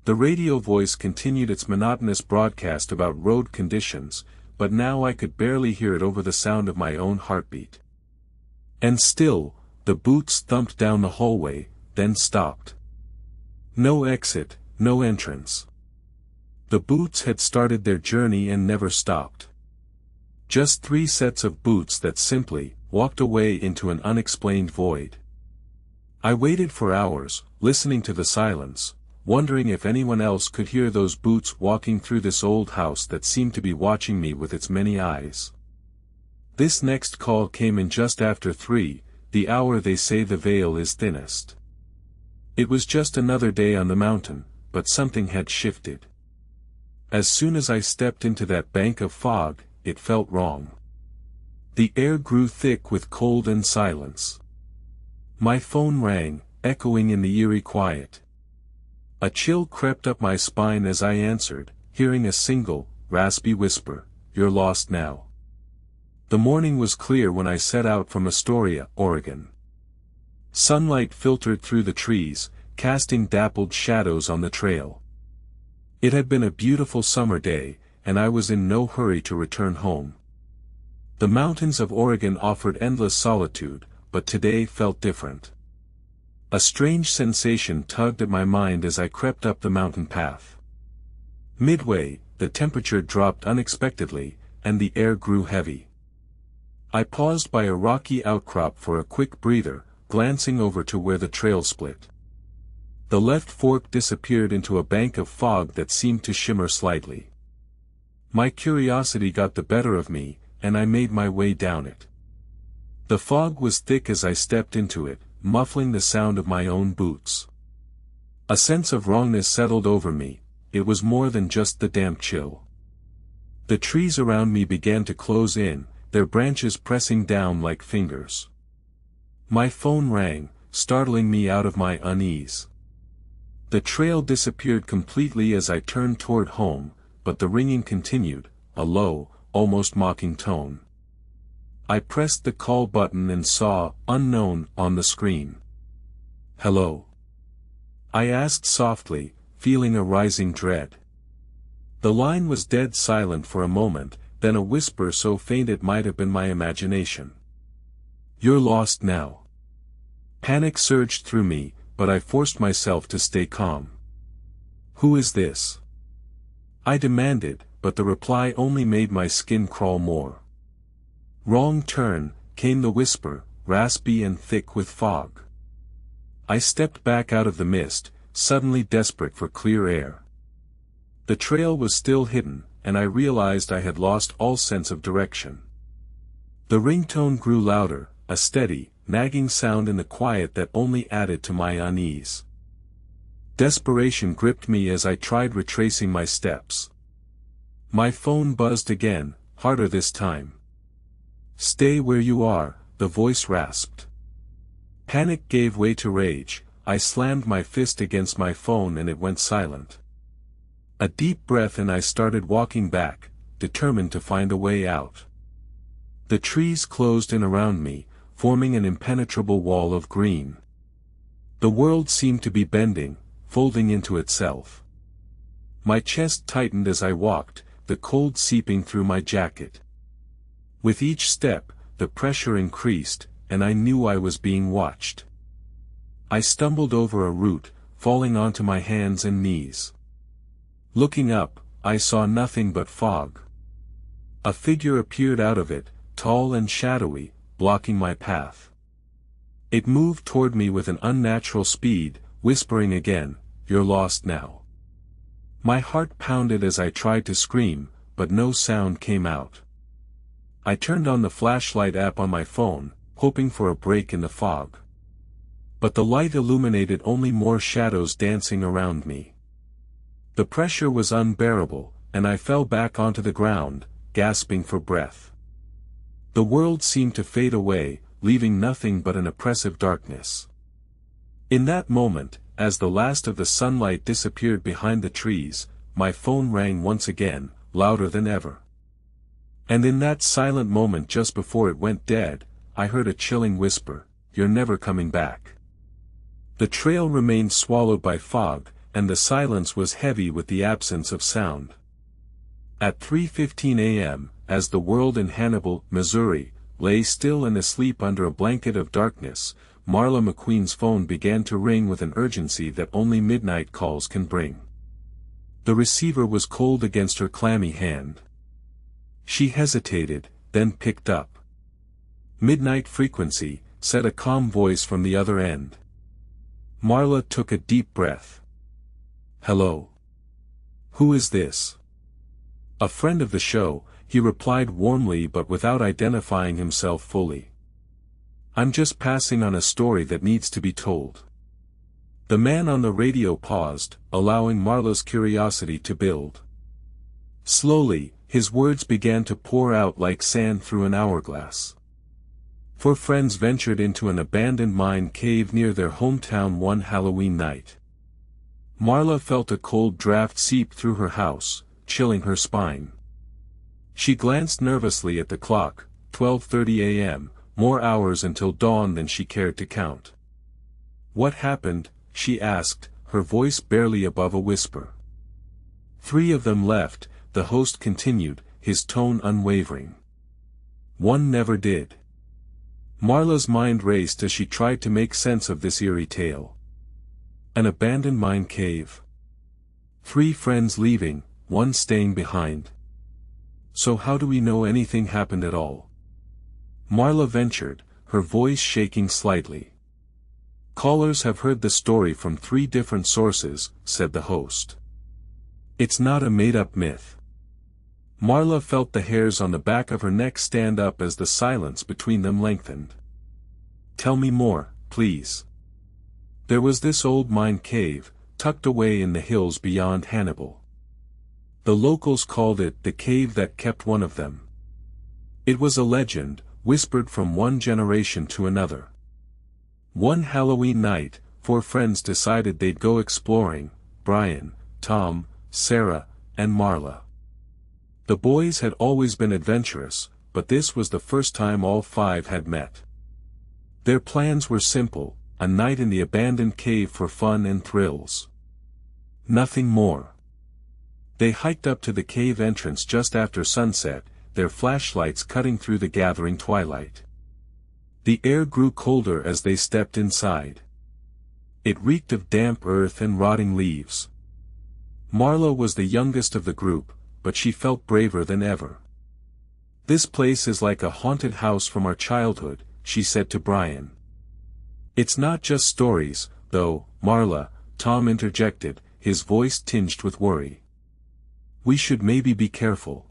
The radio voice continued its monotonous broadcast about road conditions, but now I could barely hear it over the sound of my own heartbeat. And still, the boots thumped down the hallway, then stopped. No exit, no entrance. The boots had started their journey and never stopped. Just 3 sets of boots that simply walked away into an unexplained void. I waited for hours, listening to the silence, wondering if anyone else could hear those boots walking through this old house that seemed to be watching me with its many eyes. This next call came in just after 3, the hour they say the veil is thinnest. It was just another day on the mountain, but something had shifted. As soon as I stepped into that bank of fog, it felt wrong. The air grew thick with cold and silence. My phone rang, echoing in the eerie quiet. A chill crept up my spine as I answered, hearing a single, raspy whisper, "You're lost now." The morning was clear when I set out from Astoria, Oregon. Sunlight filtered through the trees, casting dappled shadows on the trail. It had been a beautiful summer day, and I was in no hurry to return home. The mountains of Oregon offered endless solitude, but today felt different. A strange sensation tugged at my mind as I crept up the mountain path. Midway, the temperature dropped unexpectedly, and the air grew heavy. I paused by a rocky outcrop for a quick breather, glancing over to where the trail split. The left fork disappeared into a bank of fog that seemed to shimmer slightly. My curiosity got the better of me, and I made my way down it. The fog was thick as I stepped into it, muffling the sound of my own boots. A sense of wrongness settled over me. It was more than just the damp chill. The trees around me began to close in, their branches pressing down like fingers. My phone rang, startling me out of my unease. The trail disappeared completely as I turned toward home, but the ringing continued, a low, almost mocking tone. I pressed the call button and saw "Unknown" on the screen. "Hello?" I asked softly, feeling a rising dread. The line was dead silent for a moment, then a whisper so faint it might have been my imagination. "You're lost now." Panic surged through me, but I forced myself to stay calm. "Who is this?" I demanded, but the reply only made my skin crawl more. "Wrong turn," came the whisper, raspy and thick with fog. I stepped back out of the mist, suddenly desperate for clear air. The trail was still hidden, and I realized I had lost all sense of direction. The ringtone grew louder, a steady, nagging sound in the quiet that only added to my unease. Desperation gripped me as I tried retracing my steps. My phone buzzed again, harder this time. "Stay where you are," the voice rasped. Panic gave way to rage. I slammed my fist against my phone and it went silent. A deep breath and I started walking back, determined to find a way out. The trees closed in around me, forming an impenetrable wall of green. The world seemed to be bending, folding into itself. My chest tightened as I walked, the cold seeping through my jacket. With each step, the pressure increased, and I knew I was being watched. I stumbled over a root, falling onto my hands and knees. Looking up, I saw nothing but fog. A figure appeared out of it, tall and shadowy, blocking my path. It moved toward me with an unnatural speed, whispering again, "You're lost now." My heart pounded as I tried to scream, but no sound came out. I turned on the flashlight app on my phone, hoping for a break in the fog. But the light illuminated only more shadows dancing around me. The pressure was unbearable, and I fell back onto the ground, gasping for breath. The world seemed to fade away, leaving nothing but an oppressive darkness. In that moment, as the last of the sunlight disappeared behind the trees, my phone rang once again, louder than ever. And in that silent moment just before it went dead, I heard a chilling whisper, "You're never coming back." The trail remained swallowed by fog, and the silence was heavy with the absence of sound. At 3:15 a.m., as the world in Hannibal, Missouri, lay still and asleep under a blanket of darkness, Marla McQueen's phone began to ring with an urgency that only midnight calls can bring. The receiver was cold against her clammy hand. She hesitated, then picked up. "Midnight frequency," said a calm voice from the other end. Marla took a deep breath. "Hello. Who is this?" "A friend of the show," he replied warmly but without identifying himself fully. "I'm just passing on a story that needs to be told." The man on the radio paused, allowing Marla's curiosity to build. Slowly, his words began to pour out like sand through an hourglass. Four friends ventured into an abandoned mine cave near their hometown one Halloween night. Marla felt a cold draft seep through her house, chilling her spine. She glanced nervously at the clock, 12:30 a.m., more hours until dawn than she cared to count. "What happened?" she asked, her voice barely above a whisper. "3 of them left," the host continued, his tone unwavering. "One never did." Marla's mind raced as she tried to make sense of this eerie tale. An abandoned mine cave. 3 friends leaving, 1 staying behind. So how do we know anything happened at all? Marla ventured, her voice shaking slightly. "Callers have heard the story from 3 different sources," said the host. "It's not a made-up myth." Marla felt the hairs on the back of her neck stand up as the silence between them lengthened. "Tell me more, please." "There was this old mine cave, tucked away in the hills beyond Hannibal. The locals called it the cave that kept one of them. It was a legend, whispered from one generation to another. One Halloween night, 4 friends decided they'd go exploring: Brian, Tom, Sarah, and Marla. The boys had always been adventurous, but this was the first time all five had met. Their plans were simple: a night in the abandoned cave for fun and thrills. Nothing more. They hiked up to the cave entrance just after sunset, their flashlights cutting through the gathering twilight. The air grew colder as they stepped inside. It reeked of damp earth and rotting leaves. Marla was the youngest of the group, but she felt braver than ever. "This place is like a haunted house from our childhood," she said to Brian. "It's not just stories, though, Marla," Tom interjected, his voice tinged with worry. "We should maybe be careful."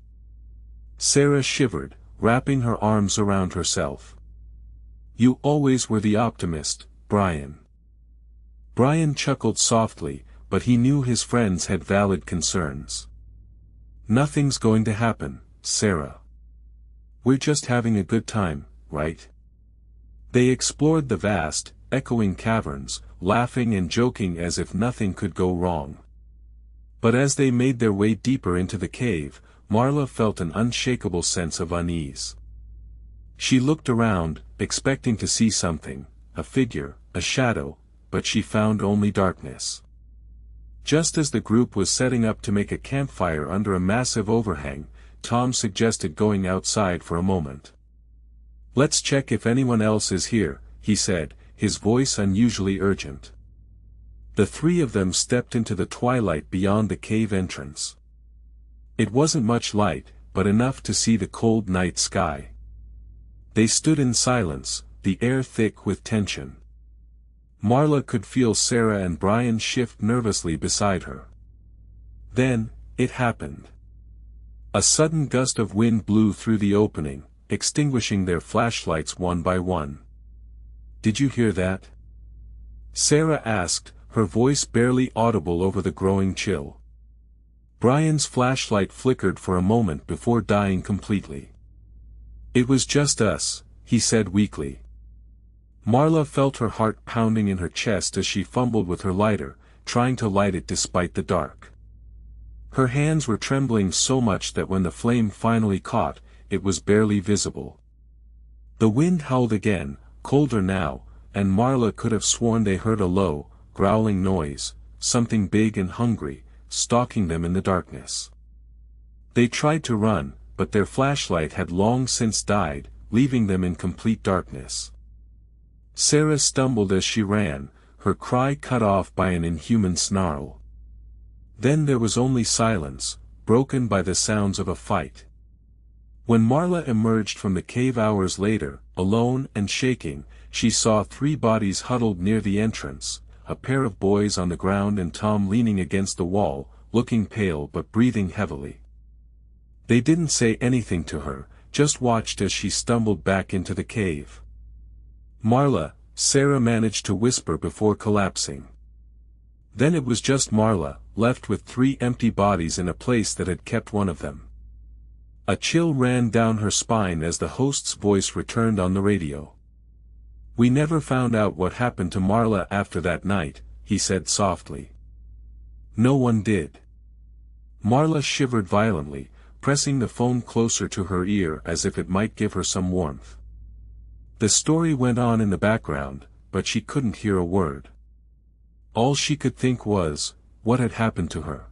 Sarah shivered, wrapping her arms around herself. "You always were the optimist, Brian." Brian chuckled softly, but he knew his friends had valid concerns. "Nothing's going to happen, Sarah. We're just having a good time, right?" They explored the vast, echoing caverns, laughing and joking as if nothing could go wrong. But as they made their way deeper into the cave, Marla felt an unshakable sense of unease. She looked around, expecting to see something, a figure, a shadow, but she found only darkness. Just as the group was setting up to make a campfire under a massive overhang, Tom suggested going outside for a moment. "Let's check if anyone else is here," he said, his voice unusually urgent. The three of them stepped into the twilight beyond the cave entrance. It wasn't much light, but enough to see the cold night sky. They stood in silence, the air thick with tension. Marla could feel Sarah and Brian shift nervously beside her. Then, it happened. A sudden gust of wind blew through the opening, extinguishing their flashlights one by one. "Did you hear that?" Sarah asked, her voice barely audible over the growing chill. Brian's flashlight flickered for a moment before dying completely. "It was just us," he said weakly. Marla felt her heart pounding in her chest as she fumbled with her lighter, trying to light it despite the dark. Her hands were trembling so much that when the flame finally caught, it was barely visible. The wind howled again, colder now, and Marla could have sworn they heard a low, growling noise, something big and hungry, stalking them in the darkness. They tried to run, but their flashlight had long since died, leaving them in complete darkness. Sarah stumbled as she ran, her cry cut off by an inhuman snarl. Then there was only silence, broken by the sounds of a fight. When Marla emerged from the cave hours later, alone and shaking, she saw three bodies huddled near the entrance, a pair of boys on the ground and Tom leaning against the wall, looking pale but breathing heavily. They didn't say anything to her, just watched as she stumbled back into the cave. "Marla," Sarah managed to whisper before collapsing. Then it was just Marla, left with three empty bodies in a place that had kept one of them. A chill ran down her spine as the host's voice returned on the radio. "We never found out what happened to Marla after that night," he said softly. "No one did." Marla shivered violently, pressing the phone closer to her ear as if it might give her some warmth. The story went on in the background, but she couldn't hear a word. All she could think was, what had happened to her?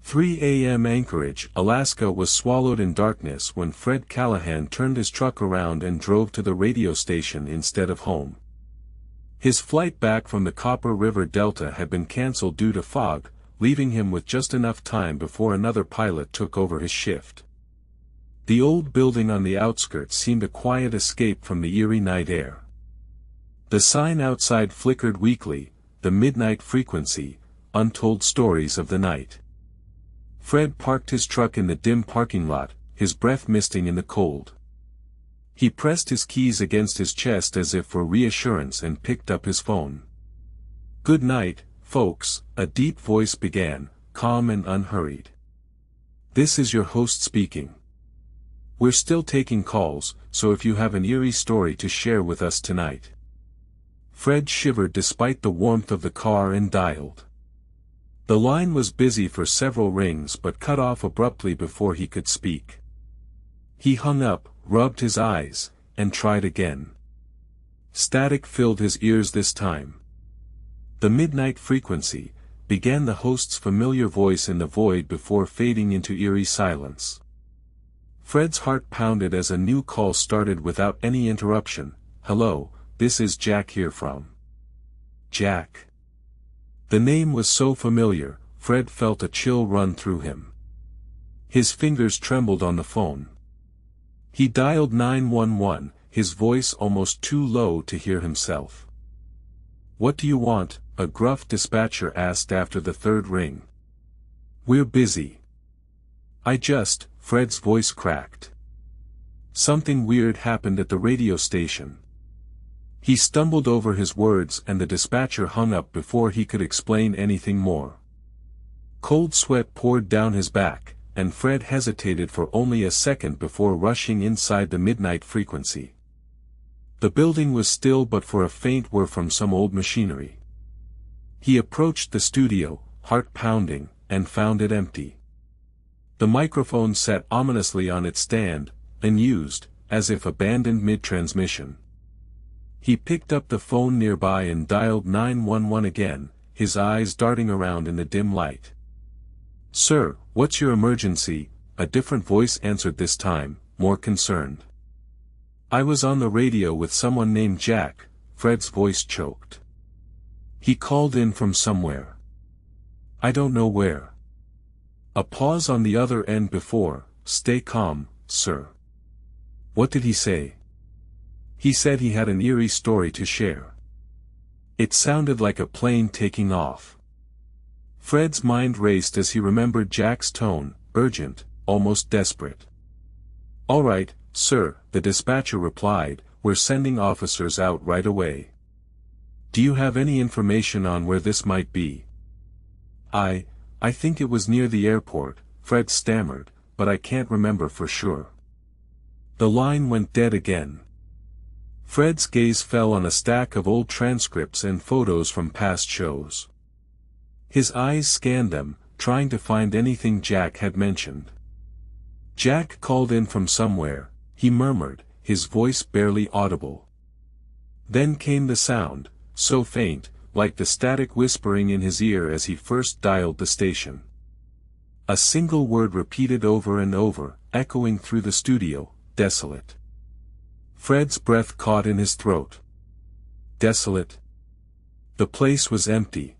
3 a.m. Anchorage, Alaska was swallowed in darkness when Fred Callahan turned his truck around and drove to the radio station instead of home. His flight back from the Copper River Delta had been canceled due to fog, leaving him with just enough time before another pilot took over his shift. The old building on the outskirts seemed a quiet escape from the eerie night air. The sign outside flickered weakly, the midnight frequency, untold stories of the night. Fred parked his truck in the dim parking lot, his breath misting in the cold. He pressed his keys against his chest as if for reassurance and picked up his phone. "Good night, folks," a deep voice began, calm and unhurried. "This is your host speaking. We're still taking calls, so if you have an eerie story to share with us tonight." Fred shivered despite the warmth of the car and dialed. The line was busy for several rings but cut off abruptly before he could speak. He hung up, rubbed his eyes, and tried again. Static filled his ears this time. "The midnight frequency," began the host's familiar voice in the void before fading into eerie silence. Fred's heart pounded as a new call started without any interruption. "Hello, this is Jack here from." Jack. The name was so familiar, Fred felt a chill run through him. His fingers trembled on the phone. He dialed 911, his voice almost too low to hear himself. "What do you want?" a gruff dispatcher asked after the third ring. "We're busy." Fred's voice cracked. Something weird happened at the radio station. He stumbled over his words and the dispatcher hung up before he could explain anything more. Cold sweat poured down his back, and Fred hesitated for only a second before rushing inside the midnight frequency. The building was still but for a faint whir from some old machinery. He approached the studio, heart pounding, and found it empty. The microphone sat ominously on its stand, unused, as if abandoned mid-transmission. He picked up the phone nearby and dialed 911 again, his eyes darting around in the dim light. "Sir, what's your emergency?" a different voice answered this time, more concerned. "I was on the radio with someone named Jack," Fred's voice choked. "He called in from somewhere. I don't know where." A pause on the other end before, "Stay calm, sir." "What did he say?" "He said he had an eerie story to share." It sounded like a plane taking off. Fred's mind raced as he remembered Jack's tone, urgent, almost desperate. "All right, sir," the dispatcher replied, "we're sending officers out right away." "Do you have any information on where this might be?" I think it was near the airport," Fred stammered, "but I can't remember for sure." The line went dead again. Fred's gaze fell on a stack of old transcripts and photos from past shows. His eyes scanned them, trying to find anything Jack had mentioned. "Jack called in from somewhere," he murmured, his voice barely audible. Then came the sound, so faint, like the static whispering in his ear as he first dialed the station. A single word repeated over and over, echoing through the studio, "Desolate." Fred's breath caught in his throat. Desolate. The place was empty.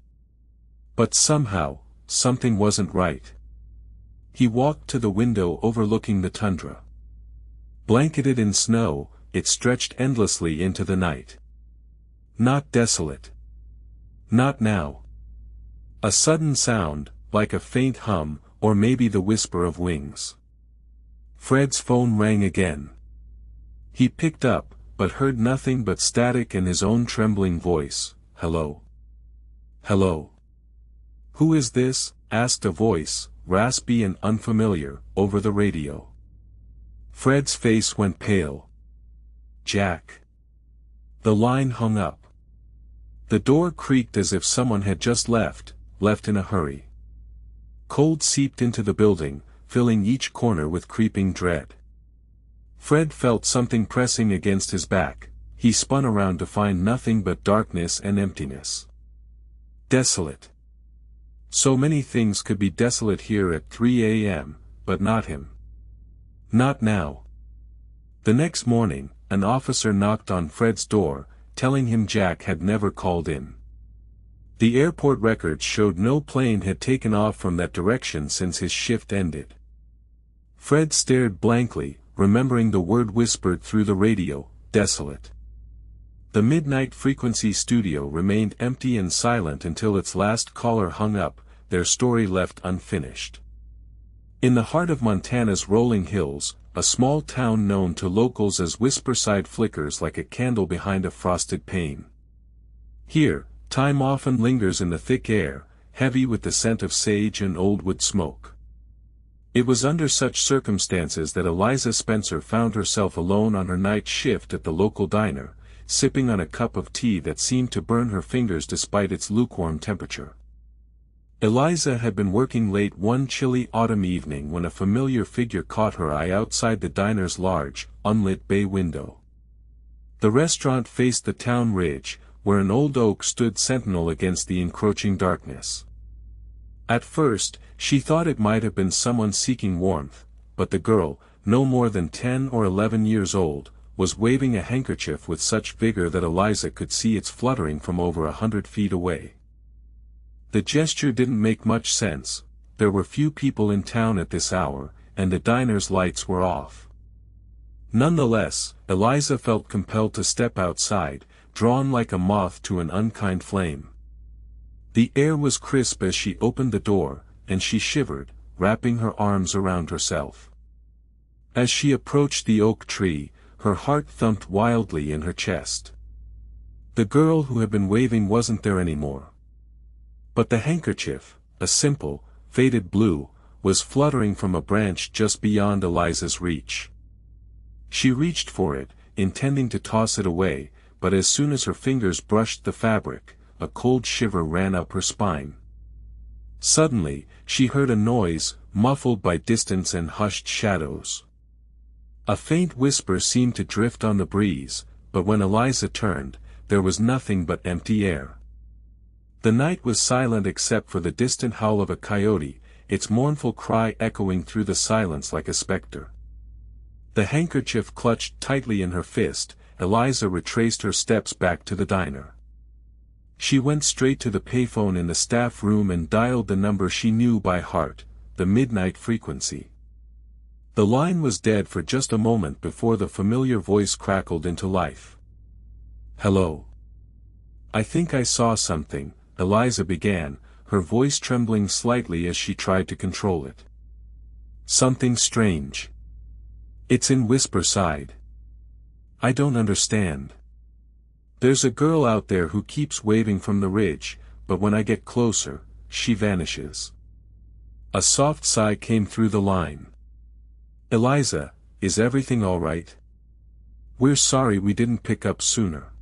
But somehow, something wasn't right. He walked to the window overlooking the tundra. Blanketed in snow, it stretched endlessly into the night. Not desolate. Not now. A sudden sound, like a faint hum, or maybe the whisper of wings. Fred's phone rang again. He picked up, but heard nothing but static and his own trembling voice. "Hello? Hello? Who is this?" asked a voice, raspy and unfamiliar, over the radio. Fred's face went pale. "Jack." The line hung up. The door creaked as if someone had just left in a hurry. Cold seeped into the building, filling each corner with creeping dread. Fred felt something pressing against his back. He spun around to find nothing but darkness and emptiness. Desolate. So many things could be desolate here at 3 a.m., but not him. Not now. The next morning, an officer knocked on Fred's door, telling him Jack had never called in. The airport records showed no plane had taken off from that direction since his shift ended. Fred stared blankly, remembering the word whispered through the radio, "Desolate." The midnight frequency studio remained empty and silent until its last caller hung up, their story left unfinished. In the heart of Montana's rolling hills, a small town known to locals as Whisperside flickers like a candle behind a frosted pane. Here, time often lingers in the thick air, heavy with the scent of sage and old wood smoke. It was under such circumstances that Eliza Spencer found herself alone on her night shift at the local diner, sipping on a cup of tea that seemed to burn her fingers despite its lukewarm temperature. Eliza had been working late one chilly autumn evening when a familiar figure caught her eye outside the diner's large, unlit bay window. The restaurant faced the town ridge, where an old oak stood sentinel against the encroaching darkness. At first, she thought it might have been someone seeking warmth, but the girl, no more than 10 or 11 years old, was waving a handkerchief with such vigor that Eliza could see its fluttering from over 100 feet away. The gesture didn't make much sense. There were few people in town at this hour, and the diner's lights were off. Nonetheless, Eliza felt compelled to step outside, drawn like a moth to an unkind flame. The air was crisp as she opened the door, and she shivered, wrapping her arms around herself. As she approached the oak tree, her heart thumped wildly in her chest. The girl who had been waving wasn't there anymore. But the handkerchief, a simple, faded blue, was fluttering from a branch just beyond Eliza's reach. She reached for it, intending to toss it away, but as soon as her fingers brushed the fabric, a cold shiver ran up her spine. Suddenly, she heard a noise, muffled by distance and hushed shadows. A faint whisper seemed to drift on the breeze, but when Eliza turned, there was nothing but empty air. The night was silent except for the distant howl of a coyote, its mournful cry echoing through the silence like a specter. The handkerchief clutched tightly in her fist, Eliza retraced her steps back to the diner. She went straight to the payphone in the staff room and dialed the number she knew by heart, the midnight frequency. The line was dead for just a moment before the familiar voice crackled into life. "Hello. I think I saw something," Eliza began, her voice trembling slightly as she tried to control it. "Something strange. It's in Whisper Side. I don't understand. There's a girl out there who keeps waving from the ridge, but when I get closer, she vanishes." A soft sigh came through the line. "Eliza, is everything all right? We're sorry we didn't pick up sooner."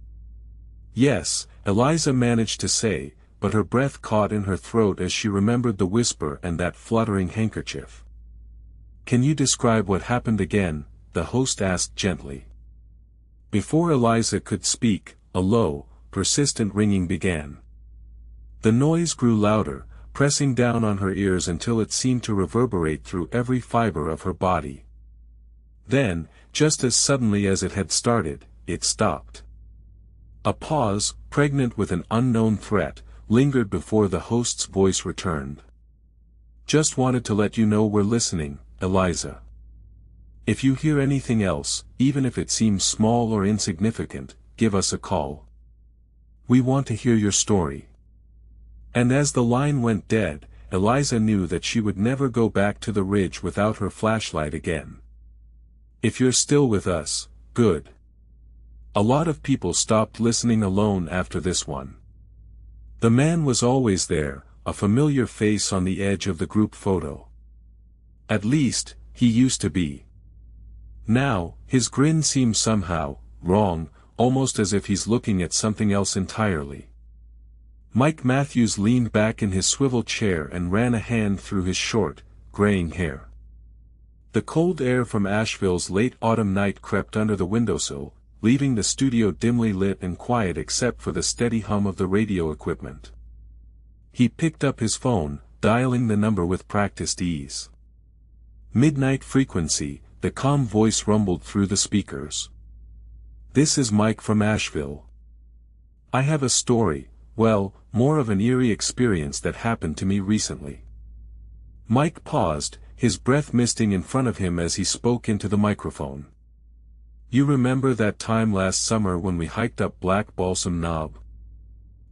"Yes," Eliza managed to say, but her breath caught in her throat as she remembered the whisper and that fluttering handkerchief. "Can you describe what happened again?" the host asked gently. Before Eliza could speak, a low, persistent ringing began. The noise grew louder, pressing down on her ears until it seemed to reverberate through every fiber of her body. Then, just as suddenly as it had started, it stopped. A pause, pregnant with an unknown threat, lingered before the host's voice returned. "Just wanted to let you know we're listening, Eliza. If you hear anything else, even if it seems small or insignificant, give us a call. We want to hear your story." And as the line went dead, Eliza knew that she would never go back to the ridge without her flashlight again. "If you're still with us, good." A lot of people stopped listening alone after this one. The man was always there, a familiar face on the edge of the group photo. At least, he used to be. Now, his grin seems somehow wrong, almost as if he's looking at something else entirely. Mike Matthews leaned back in his swivel chair and ran a hand through his short, graying hair. The cold air from Asheville's late autumn night crept under the windowsill, leaving the studio dimly lit and quiet except for the steady hum of the radio equipment. He picked up his phone, dialing the number with practiced ease. "Midnight frequency," the calm voice rumbled through the speakers. "This is Mike from Asheville. I have a story, well, more of an eerie experience that happened to me recently." Mike paused, his breath misting in front of him as he spoke into the microphone. "You remember that time last summer when we hiked up Black Balsam Knob?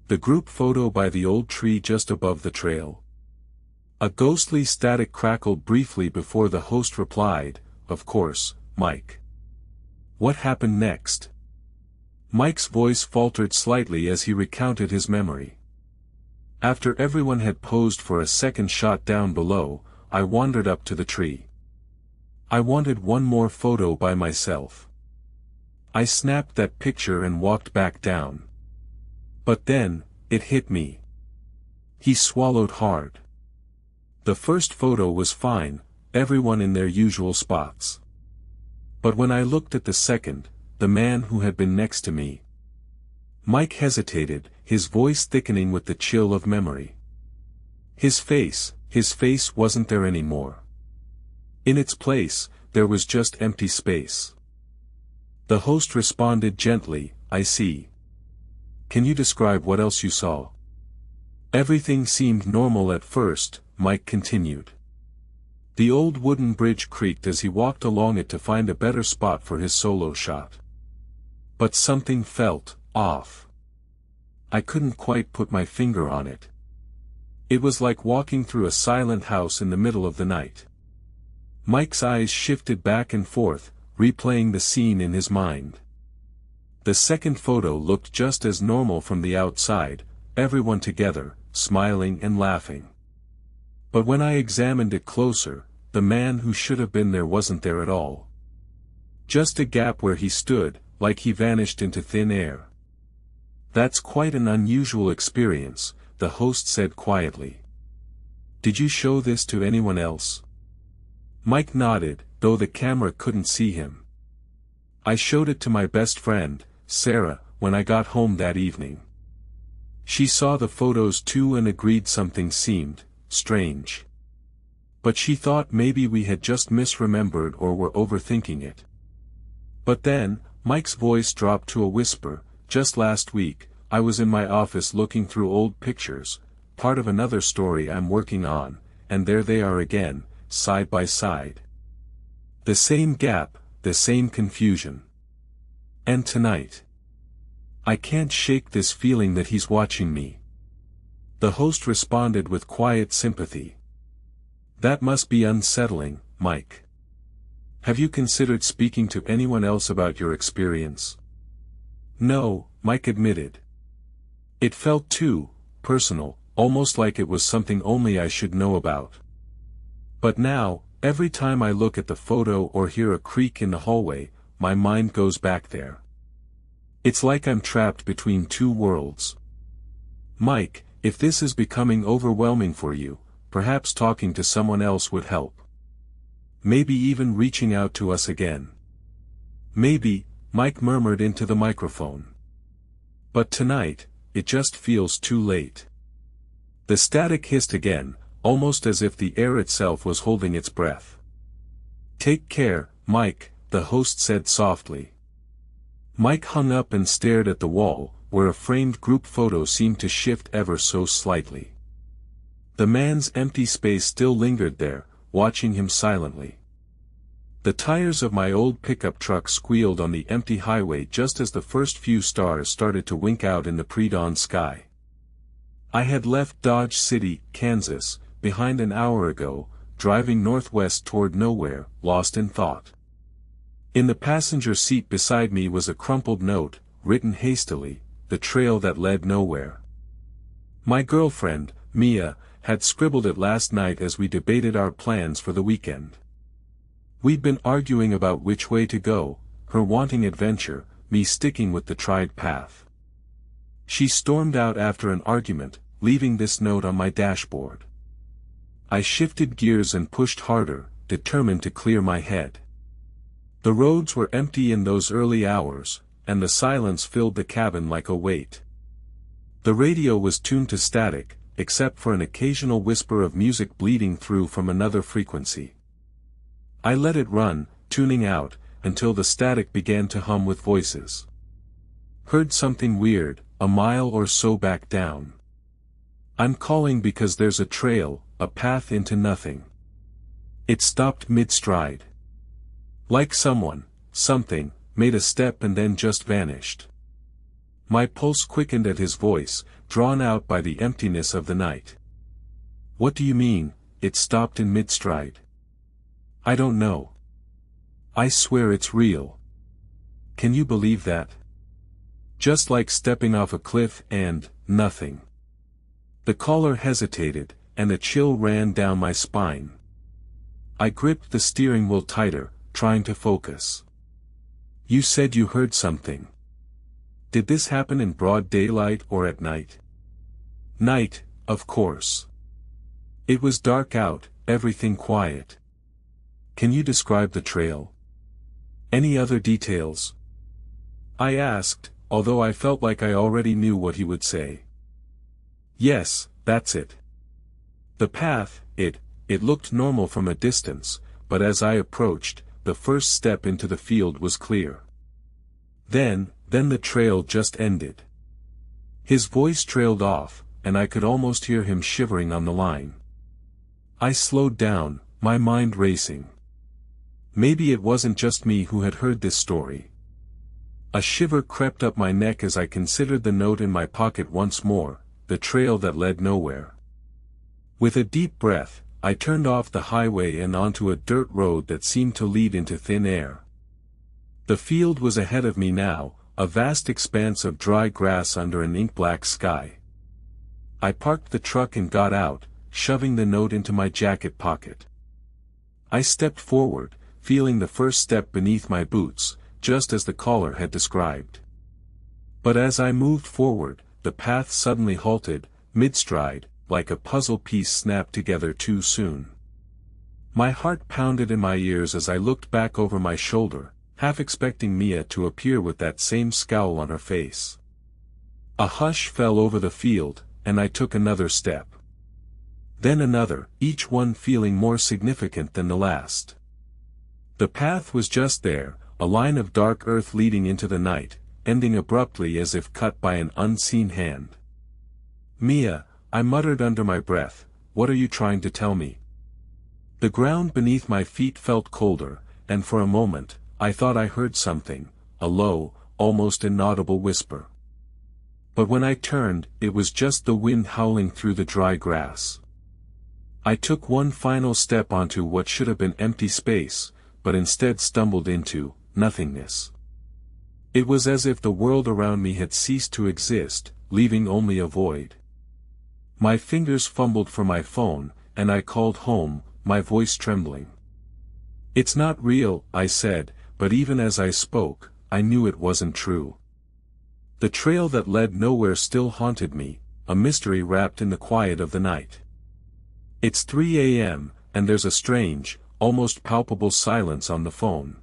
The group photo by the old tree just above the trail?" A ghostly static crackled briefly before the host replied, "Of course, Mike. What happened next?" Mike's voice faltered slightly as he recounted his memory. "After everyone had posed for a second shot down below, I wandered up to the tree. I wanted one more photo by myself. I snapped that picture and walked back down. But then, it hit me." He swallowed hard. The first photo was fine, everyone in their usual spots. But when I looked at the second, the man who had been next to me. Mike hesitated, his voice thickening with the chill of memory. His face wasn't there anymore. In its place, there was just empty space. The host responded gently, "I see. Can you describe what else you saw?" "Everything seemed normal at first," Mike continued. The old wooden bridge creaked as he walked along it to find a better spot for his solo shot. But something felt off. I couldn't quite put my finger on it. It was like walking through a silent house in the middle of the night. Mike's eyes shifted back and forth, replaying the scene in his mind. The second photo looked just as normal from the outside, everyone together, smiling and laughing. But when I examined it closer, the man who should have been there wasn't there at all. Just a gap where he stood, like he vanished into thin air. "That's quite an unusual experience," the host said quietly. "Did you show this to anyone else?" Mike nodded, though the camera couldn't see him. "I showed it to my best friend, Sarah, when I got home that evening. She saw the photos too and agreed something seemed strange. But she thought maybe we had just misremembered or were overthinking it." But then, Mike's voice dropped to a whisper, "Just last week, I was in my office looking through old pictures, part of another story I'm working on, and there they are again, side by side. The same gap, the same confusion. And tonight. I can't shake this feeling that he's watching me." The host responded with quiet sympathy. "That must be unsettling, Mike. Have you considered speaking to anyone else about your experience?" "No," Mike admitted. "It felt too personal, almost like it was something only I should know about. But now, every time I look at the photo or hear a creak in the hallway, my mind goes back there. It's like I'm trapped between two worlds. Mike, if this is becoming overwhelming for you, perhaps talking to someone else would help. Maybe even reaching out to us again." "Maybe," Mike murmured into the microphone. "But tonight, it just feels too late." The static hissed again, almost as if the air itself was holding its breath. "Take care, Mike," the host said softly. Mike hung up and stared at the wall, where a framed group photo seemed to shift ever so slightly. The man's empty space still lingered there, watching him silently. The tires of my old pickup truck squealed on the empty highway just as the first few stars started to wink out in the pre-dawn sky. I had left Dodge City, Kansas, behind an hour ago, driving northwest toward nowhere, lost in thought. In the passenger seat beside me was a crumpled note, written hastily, "The trail that led nowhere." My girlfriend, Mia, had scribbled it last night as we debated our plans for the weekend. We'd been arguing about which way to go, her wanting adventure, me sticking with the tried path. She stormed out after an argument, leaving this note on my dashboard. I shifted gears and pushed harder, determined to clear my head. The roads were empty in those early hours, and the silence filled the cabin like a weight. The radio was tuned to static, except for an occasional whisper of music bleeding through from another frequency. I let it run, tuning out, until the static began to hum with voices. Heard something weird, a mile or so back down. I'm calling because there's a trail, a path into nothing. It stopped mid-stride. Like someone, something, made a step and then just vanished. My pulse quickened at his voice, drawn out by the emptiness of the night. "What do you mean, it stopped in mid-stride?" "I don't know. I swear it's real. Can you believe that? Just like stepping off a cliff and nothing." The caller hesitated, and a chill ran down my spine. I gripped the steering wheel tighter, trying to focus. "You said you heard something. Did this happen in broad daylight or at night?" "Night, of course. It was dark out, everything quiet. Can you describe the trail? Any other details? I asked, although I felt like I already knew what he would say. Yes, that's it. The path, it looked normal from a distance, but as I approached, the first step into the field was clear. Then the trail just ended. His voice trailed off, and I could almost hear him shivering on the line. I slowed down, my mind racing. Maybe it wasn't just me who had heard this story. A shiver crept up my neck as I considered the note in my pocket once more, the trail that led nowhere. With a deep breath, I turned off the highway and onto a dirt road that seemed to lead into thin air. The field was ahead of me now, a vast expanse of dry grass under an ink-black sky. I parked the truck and got out, shoving the note into my jacket pocket. I stepped forward, feeling the first step beneath my boots, just as the caller had described. But as I moved forward, the path suddenly halted, mid-stride, like a puzzle piece snapped together too soon. My heart pounded in my ears as I looked back over my shoulder, half expecting Mia to appear with that same scowl on her face. A hush fell over the field, and I took another step. Then another, each one feeling more significant than the last. The path was just there, a line of dark earth leading into the night, ending abruptly as if cut by an unseen hand. Mia, I muttered under my breath, what are you trying to tell me? The ground beneath my feet felt colder, and for a moment, I thought I heard something, a low, almost inaudible whisper. But when I turned, it was just the wind howling through the dry grass. I took one final step onto what should have been empty space, but instead stumbled into nothingness. It was as if the world around me had ceased to exist, leaving only a void. My fingers fumbled for my phone, and I called home, my voice trembling. It's not real, I said, but even as I spoke, I knew it wasn't true. The trail that led nowhere still haunted me, a mystery wrapped in the quiet of the night. It's 3 a.m., and there's a strange, almost palpable silence on the phone.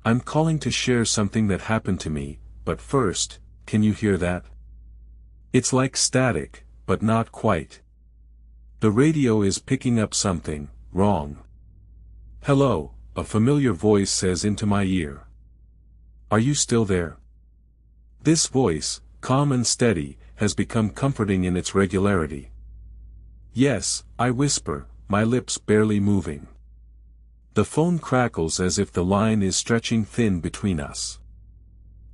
I'm calling to share something that happened to me, but first, can you hear that? It's like static, but not quite. The radio is picking up something wrong. Hello, a familiar voice says into my ear. Are you still there? This voice, calm and steady, has become comforting in its regularity. Yes, I whisper, my lips barely moving. The phone crackles as if the line is stretching thin between us.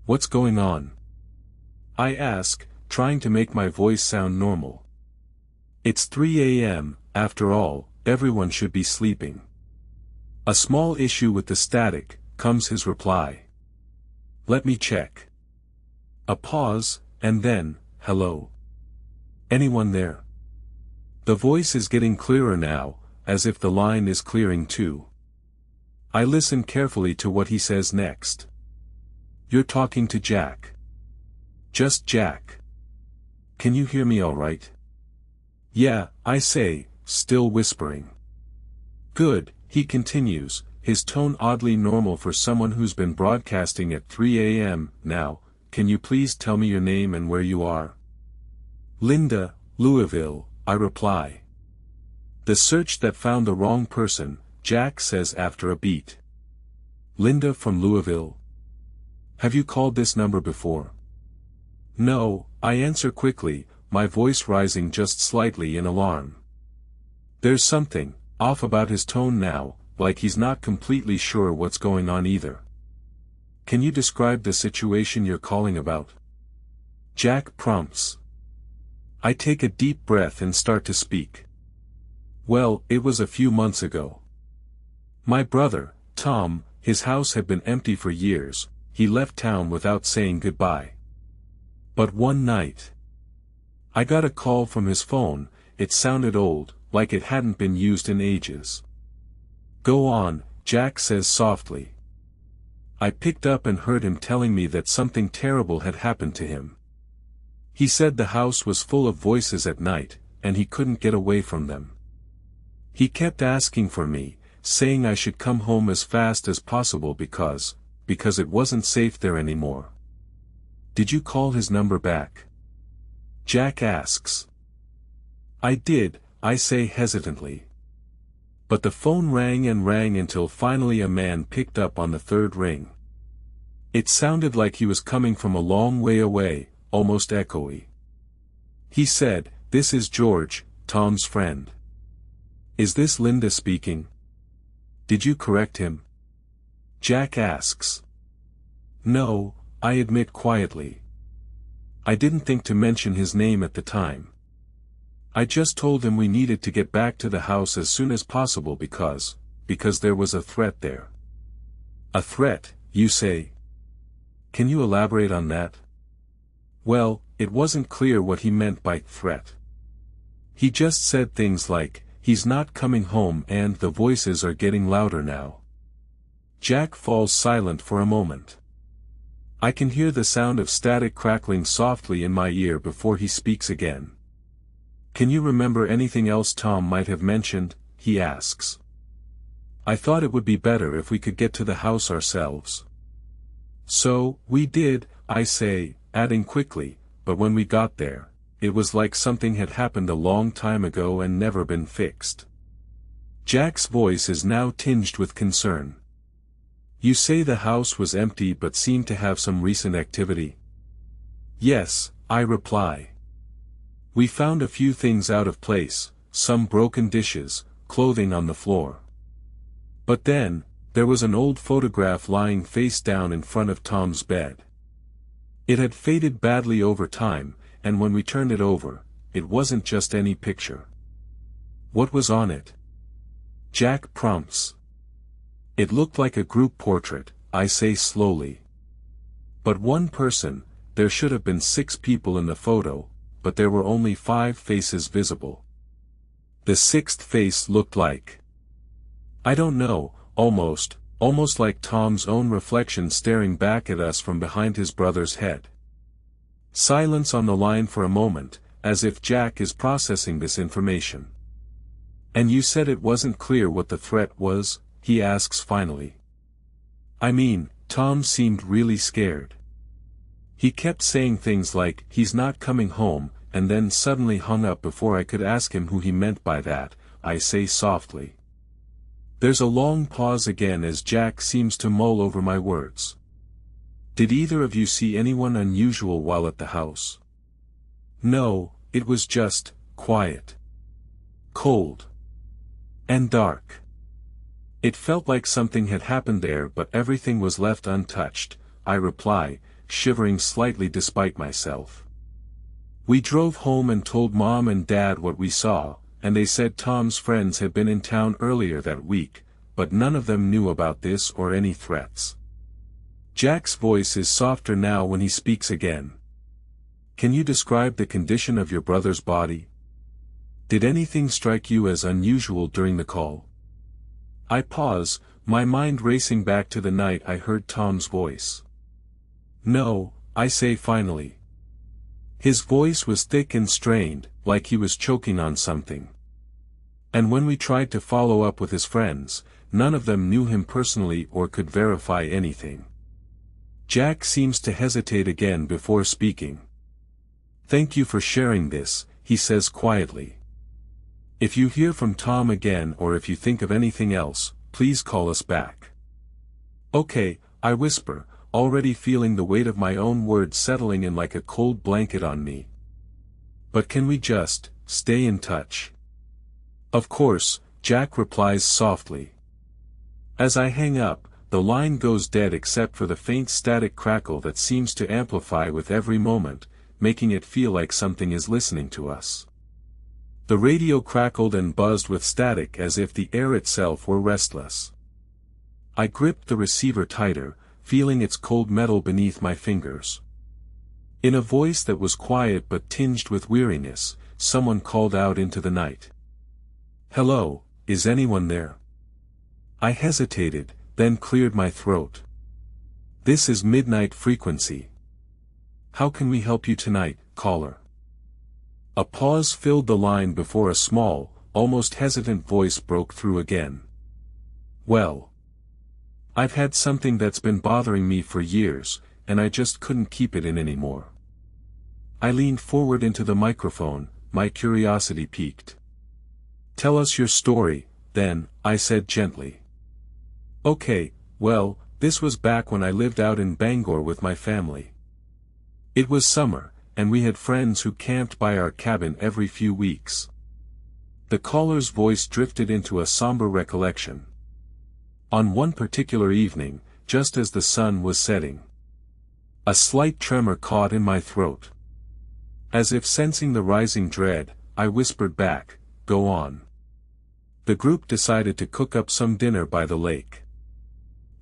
What's going on? I ask, trying to make my voice sound normal. It's 3 a.m., after all, everyone should be sleeping. A small issue with the static, comes his reply. Let me check. A pause, and then, hello. Anyone there? The voice is getting clearer now, as if the line is clearing too. I listen carefully to what he says next. You're talking to Jack. Just Jack. Can you hear me all right? Yeah, I say, still whispering. Good, he continues, his tone oddly normal for someone who's been broadcasting at 3 a.m. Now, can you please tell me your name and where you are? Linda, Louisville, I reply. The search that found the wrong person, Jack says after a beat. Linda from Louisville? Have you called this number before? No, I answer quickly, my voice rising just slightly in alarm. There's something off about his tone now, like he's not completely sure what's going on either. Can you describe the situation you're calling about? Jack prompts. I take a deep breath and start to speak. Well, it was a few months ago. My brother, Tom, his house had been empty for years, he left town without saying goodbye. But one night, I got a call from his phone, it sounded old, like it hadn't been used in ages. Go on, Jack says softly. I picked up and heard him telling me that something terrible had happened to him. He said the house was full of voices at night, and he couldn't get away from them. He kept asking for me, saying I should come home as fast as possible because it wasn't safe there anymore. Did you call his number back? Jack asks. I did, I say hesitantly. But the phone rang and rang until finally a man picked up on the third ring. It sounded like he was coming from a long way away, almost echoey. He said, "This is George, Tom's friend." "Is this Linda speaking? Did you correct him?" Jack asks. "No," I admit quietly. "I didn't think to mention his name at the time. I just told him we needed to get back to the house as soon as possible because there was a threat there." "A threat, you say? Can you elaborate on that?" "Well, it wasn't clear what he meant by threat. He just said things like, 'He's not coming home' and 'the voices are getting louder now.'" Jack falls silent for a moment. I can hear the sound of static crackling softly in my ear before he speaks again. "Can you remember anything else Tom might have mentioned?" he asks. "I thought it would be better if we could get to the house ourselves." "So, we did," I say, adding quickly, "but when we got there, it was like something had happened a long time ago and never been fixed." Jack's voice is now tinged with concern. "You say the house was empty but seemed to have some recent activity?" "Yes," I reply. "We found a few things out of place, some broken dishes, clothing on the floor. But then, there was an old photograph lying face down in front of Tom's bed. It had faded badly over time, and when we turned it over, it wasn't just any picture." "What was on it?" Jack prompts. "It looked like a group portrait," I say slowly. "But one person, there should have been 6 people in the photo, but there were only 5 faces visible. The 6th face looked like, I don't know, almost like Tom's own reflection staring back at us from behind his brother's head." Silence on the line for a moment, as if Jack is processing this information. "And you said it wasn't clear what the threat was?" he asks finally. "I mean, Tom seemed really scared. He kept saying things like, 'He's not coming home,' and then suddenly hung up before I could ask him who he meant by that," I say softly. There's a long pause again as Jack seems to mull over my words. "Did either of you see anyone unusual while at the house?" "No, it was just quiet. Cold. And dark. It felt like something had happened there but everything was left untouched," I reply, shivering slightly despite myself. "We drove home and told Mom and Dad what we saw, and they said Tom's friends had been in town earlier that week, but none of them knew about this or any threats." Jack's voice is softer now when he speaks again. "Can you describe the condition of your brother's body? Did anything strike you as unusual during the call?" I pause, my mind racing back to the night I heard Tom's voice. "No," I say finally. His voice was thick and strained, like he was choking on something. And when we tried to follow up with his friends, none of them knew him personally or could verify anything." Jack seems to hesitate again before speaking. "Thank you for sharing this," he says quietly. "If you hear from Tom again or if you think of anything else, please call us back." "Okay," I whisper, already feeling the weight of my own words settling in like a cold blanket on me. "But can we just stay in touch?" "Of course," Jack replies softly. As I hang up, the line goes dead except for the faint static crackle that seems to amplify with every moment, making it feel like something is listening to us. The radio crackled and buzzed with static as if the air itself were restless. I gripped the receiver tighter, feeling its cold metal beneath my fingers. In a voice that was quiet but tinged with weariness, someone called out into the night. "Hello, is anyone there?" I hesitated, then cleared my throat. "This is Midnight Frequency. How can we help you tonight, caller?" A pause filled the line before a small, almost hesitant voice broke through again. Well, I've had something that's been bothering me for years, and I just couldn't keep it in anymore. I leaned forward into the microphone, my curiosity piqued. Tell us your story, then, I said gently. Okay, well, this was back when I lived out in Bangor with my family. It was summer, and we had friends who camped by our cabin every few weeks. The caller's voice drifted into a somber recollection. On one particular evening, just as the sun was setting, a slight tremor caught in my throat. As if sensing the rising dread, I whispered back, "Go on." The group decided to cook up some dinner by the lake.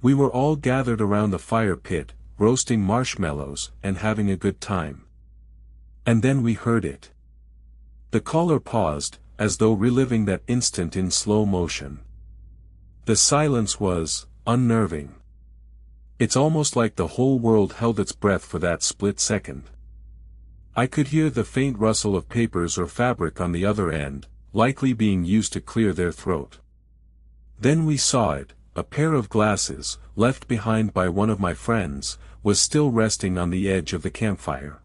We were all gathered around the fire pit, roasting marshmallows and having a good time. And then we heard it. The caller paused, as though reliving that instant in slow motion. The silence was unnerving. It's almost like the whole world held its breath for that split second. I could hear the faint rustle of papers or fabric on the other end, likely being used to clear their throat. Then we saw it. A pair of glasses, left behind by one of my friends, was still resting on the edge of the campfire.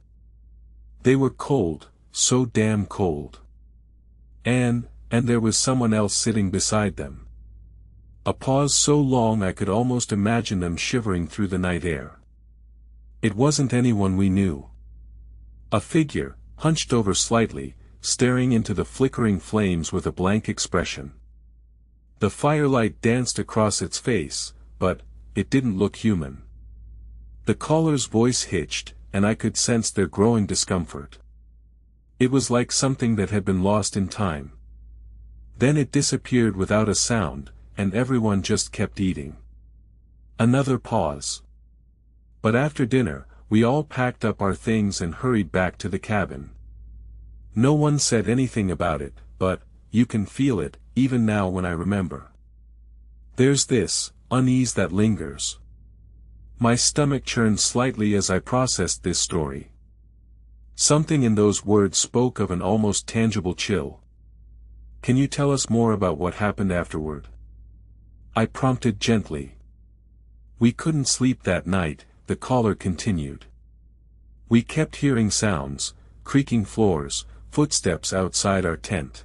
They were cold, so damn cold. And there was someone else sitting beside them. A pause so long I could almost imagine them shivering through the night air. It wasn't anyone we knew. A figure, hunched over slightly, staring into the flickering flames with a blank expression. The firelight danced across its face, but it didn't look human. The caller's voice hitched, and I could sense their growing discomfort. It was like something that had been lost in time. Then it disappeared without a sound, and everyone just kept eating. Another pause. But after dinner, we all packed up our things and hurried back to the cabin. No one said anything about it, but you can feel it, even now when I remember. There's this unease that lingers. My stomach churned slightly as I processed this story. Something in those words spoke of an almost tangible chill. Can you tell us more about what happened afterward? I prompted gently. We couldn't sleep that night, the caller continued. We kept hearing sounds, creaking floors, footsteps outside our tent.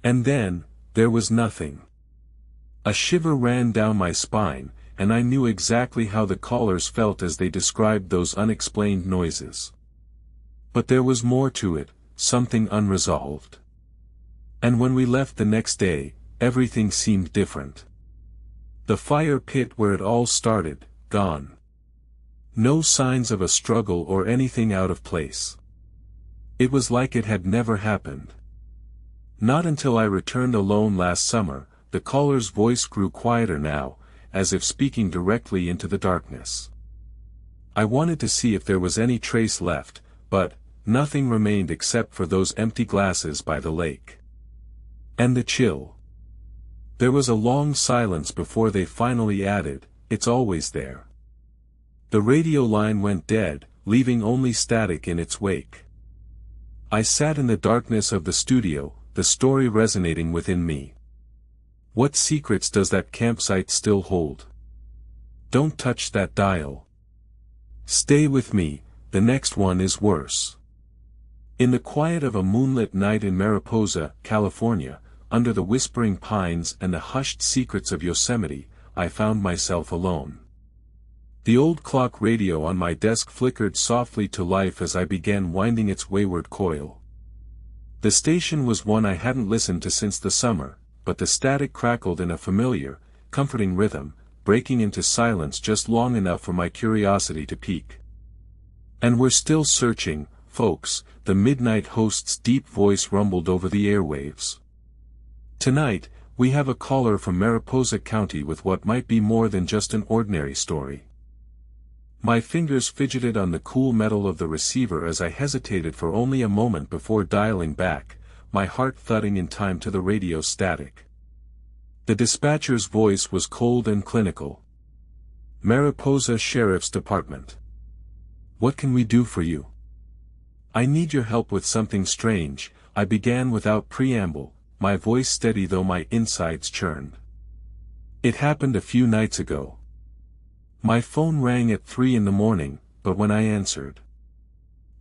And then, there was nothing. A shiver ran down my spine, and I knew exactly how the callers felt as they described those unexplained noises. But there was more to it, something unresolved. And when we left the next day, everything seemed different. The fire pit where it all started, gone. No signs of a struggle or anything out of place. It was like it had never happened. Not until I returned alone last summer, the caller's voice grew quieter now, as if speaking directly into the darkness. I wanted to see if there was any trace left, but nothing remained except for those empty glasses by the lake. And the chill. There was a long silence before they finally added, "It's always there." The radio line went dead, leaving only static in its wake. I sat in the darkness of the studio, the story resonating within me. What secrets does that campsite still hold? Don't touch that dial. Stay with me, the next one is worse. In the quiet of a moonlit night in Mariposa, California, under the whispering pines and the hushed secrets of Yosemite, I found myself alone. The old clock radio on my desk flickered softly to life as I began winding its wayward coil. The station was one I hadn't listened to since the summer, but the static crackled in a familiar, comforting rhythm, breaking into silence just long enough for my curiosity to peak. "And we're still searching, folks," the midnight host's deep voice rumbled over the airwaves. "Tonight, we have a caller from Mariposa County with what might be more than just an ordinary story." My fingers fidgeted on the cool metal of the receiver as I hesitated for only a moment before dialing back, my heart thudding in time to the radio static. The dispatcher's voice was cold and clinical. "Mariposa Sheriff's Department. What can we do for you?" I need your help with something strange, I began without preamble, my voice steady though my insides churned. It happened a few nights ago. My phone rang at 3 in the morning, but when I answered,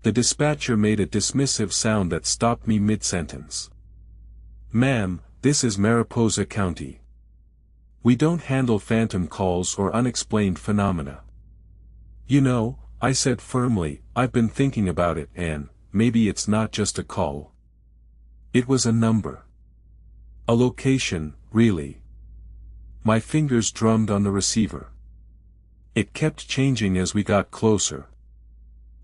the dispatcher made a dismissive sound that stopped me mid-sentence. "Ma'am, this is Mariposa County. We don't handle phantom calls or unexplained phenomena." "You know," I said firmly, "I've been thinking about it and, maybe it's not just a call. It was a number. A location, really." My fingers drummed on the receiver. It kept changing as we got closer.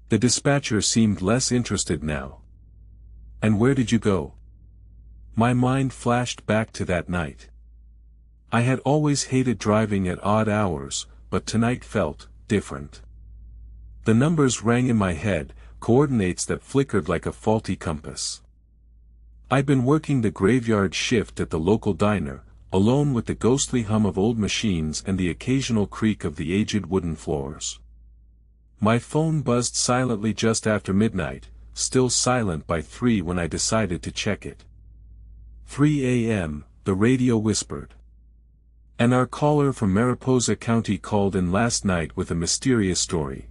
The dispatcher seemed less interested now. "And where did you go?" My mind flashed back to that night. I had always hated driving at odd hours, but tonight felt different. The numbers rang in my head, coordinates that flickered like a faulty compass. I'd been working the graveyard shift at the local diner, alone with the ghostly hum of old machines and the occasional creak of the aged wooden floors. My phone buzzed silently just after midnight, still silent by 3 when I decided to check it. 3 a.m., the radio whispered. And our caller from Mariposa County called in last night with a mysterious story.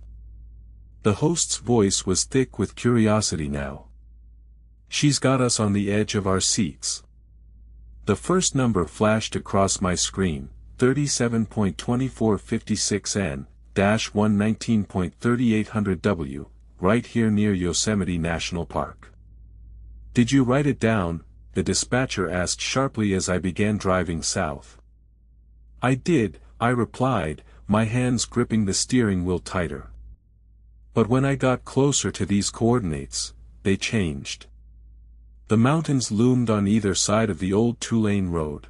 The host's voice was thick with curiosity now. She's got us on the edge of our seats. The first number flashed across my screen, 37.2456N-119.3800W, right here near Yosemite National Park. "Did you write it down?" the dispatcher asked sharply as I began driving south. "I did," I replied, my hands gripping the steering wheel tighter. But when I got closer to these coordinates, they changed. The mountains loomed on either side of the old 2-lane road.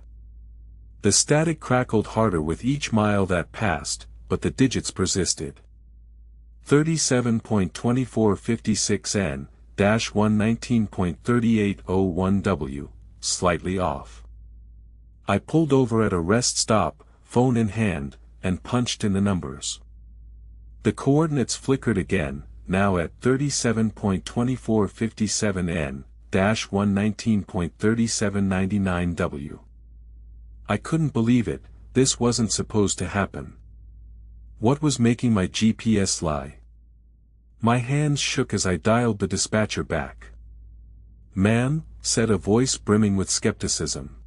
The static crackled harder with each mile that passed, but the digits persisted. 37.2456N-119.3801W, slightly off. I pulled over at a rest stop, phone in hand, and punched in the numbers. The coordinates flickered again, now at 37.2457N-119.3799W. I couldn't believe it, this wasn't supposed to happen. What was making my GPS lie? My hands shook as I dialed the dispatcher back. "Ma'am," said a voice brimming with skepticism.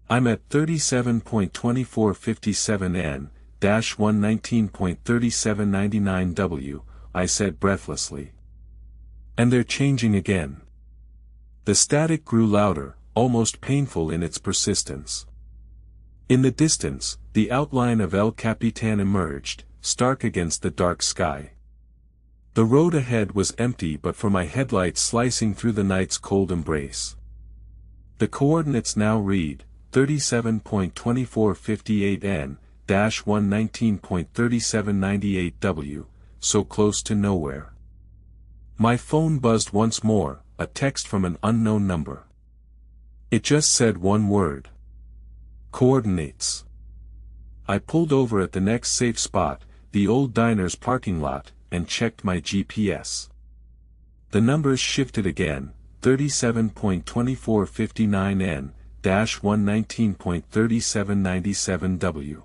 "I'm at 37.2457N-119.3799W, I said breathlessly. "And they're changing again." The static grew louder, almost painful in its persistence. In the distance, the outline of El Capitan emerged, stark against the dark sky. The road ahead was empty but for my headlights slicing through the night's cold embrace. The coordinates now read, 37.2458N-119.3798W, so close to nowhere. My phone buzzed once more, a text from an unknown number. It just said one word. Coordinates. I pulled over at the next safe spot, the old diner's parking lot, and checked my GPS. The numbers shifted again, 37.2459N-119.3797W.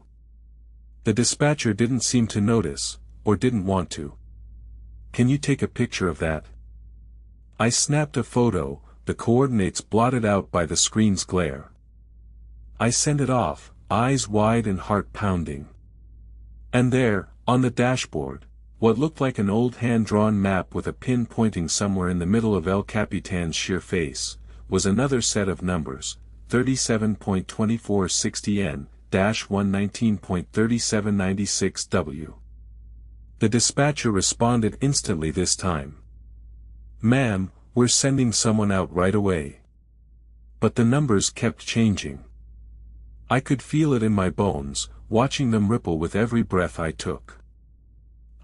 The dispatcher didn't seem to notice, or didn't want to. "Can you take a picture of that?" I snapped a photo, the coordinates blotted out by the screen's glare. I sent it off, eyes wide and heart pounding. And there, on the dashboard, what looked like an old hand-drawn map with a pin pointing somewhere in the middle of El Capitan's sheer face, was another set of numbers, 37.2460N-119.3796W. The dispatcher responded instantly this time. "Ma'am, we're sending someone out right away." But the numbers kept changing. I could feel it in my bones, watching them ripple with every breath I took.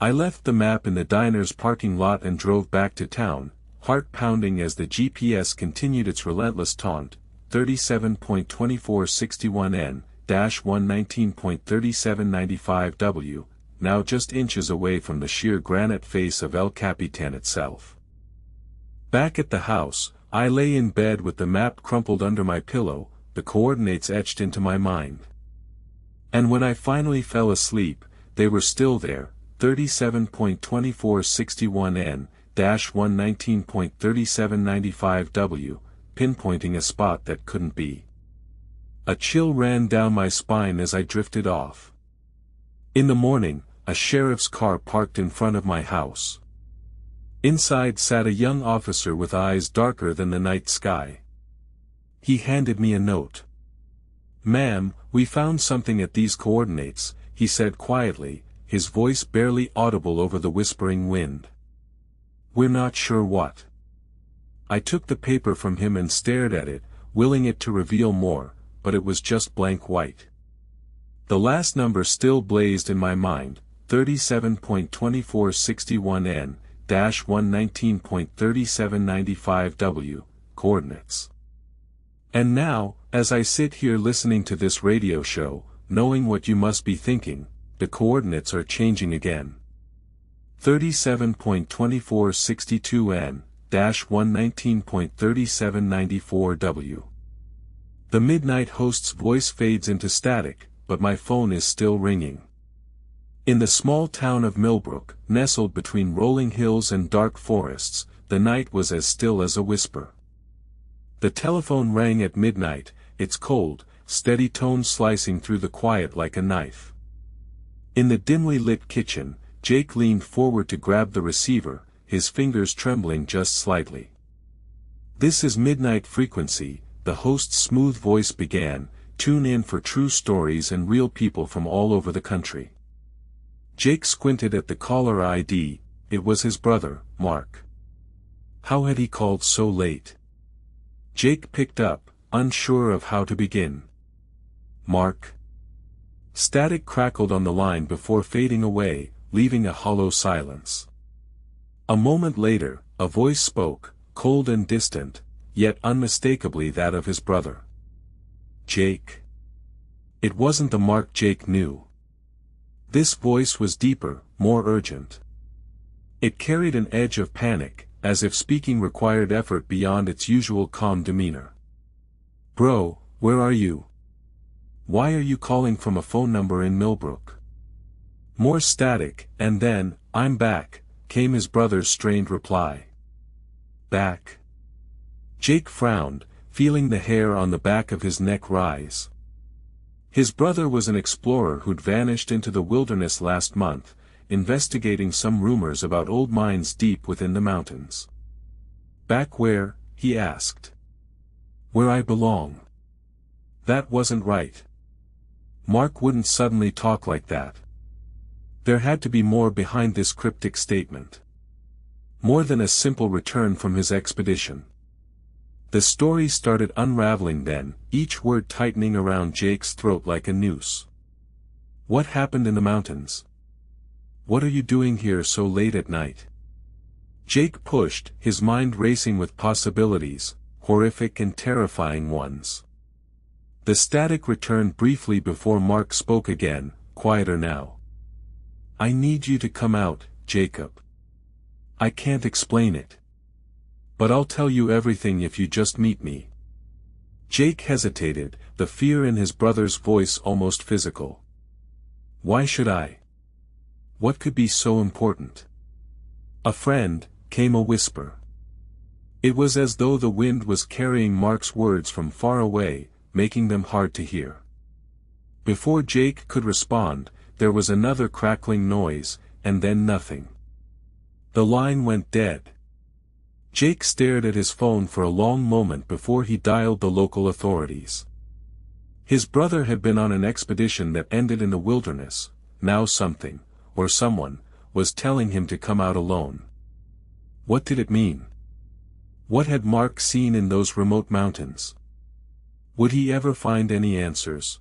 I left the map in the diner's parking lot and drove back to town, heart pounding as the GPS continued its relentless taunt, 37.2461N-119.3795W, now just inches away from the sheer granite face of El Capitan itself. Back at the house, I lay in bed with the map crumpled under my pillow, the coordinates etched into my mind. And when I finally fell asleep, they were still there, 37.2461N-119.3795W, pinpointing a spot that couldn't be. A chill ran down my spine as I drifted off. In the morning, a sheriff's car parked in front of my house. Inside sat a young officer with eyes darker than the night sky. He handed me a note. "Ma'am, we found something at these coordinates," he said quietly, his voice barely audible over the whispering wind. "We're not sure what." I took the paper from him and stared at it, willing it to reveal more, but it was just blank white. The last number still blazed in my mind, 37.2461N-119.3795W, coordinates. And now, as I sit here listening to this radio show, knowing what you must be thinking, the coordinates are changing again. 37.2462N-119.3794W. The midnight host's voice fades into static, but my phone is still ringing. In the small town of Millbrook, nestled between rolling hills and dark forests, the night was as still as a whisper. The telephone rang at midnight, its cold, steady tone slicing through the quiet like a knife. In the dimly lit kitchen, Jake leaned forward to grab the receiver, his fingers trembling just slightly. "This is Midnight Frequency," the host's smooth voice began, "tune in for true stories and real people from all over the country." Jake squinted at the caller ID, it was his brother, Mark. How had he called so late? Jake picked up, unsure of how to begin. "Mark?" Static crackled on the line before fading away, leaving a hollow silence. A moment later, a voice spoke, cold and distant, yet unmistakably that of his brother. "Jake." It wasn't the Mark Jake knew. This voice was deeper, more urgent. It carried an edge of panic, as if speaking required effort beyond its usual calm demeanor. "Bro, where are you? Why are you calling from a phone number in Millbrook?" More static, and then, "I'm back," came his brother's strained reply. "Back?" Jake frowned, feeling the hair on the back of his neck rise. His brother was an explorer who'd vanished into the wilderness last month, investigating some rumors about old mines deep within the mountains. "Back where?" he asked. "Where I belong." That wasn't right. Mark wouldn't suddenly talk like that. There had to be more behind this cryptic statement. More than a simple return from his expedition. The story started unraveling then, each word tightening around Jake's throat like a noose. What happened in the mountains? What are you doing here so late at night? Jake pushed, his mind racing with possibilities, horrific and terrifying ones. The static returned briefly before Mark spoke again, quieter now. "I need you to come out, Jacob. I can't explain it. But I'll tell you everything if you just meet me." Jake hesitated, the fear in his brother's voice almost physical. "Why should I? What could be so important?" "A friend," came a whisper. It was as though the wind was carrying Mark's words from far away, making them hard to hear. Before Jake could respond, there was another crackling noise, and then nothing. The line went dead. Jake stared at his phone for a long moment before he dialed the local authorities. His brother had been on an expedition that ended in the wilderness, now something, or someone, was telling him to come out alone. What did it mean? What had Mark seen in those remote mountains? Would he ever find any answers?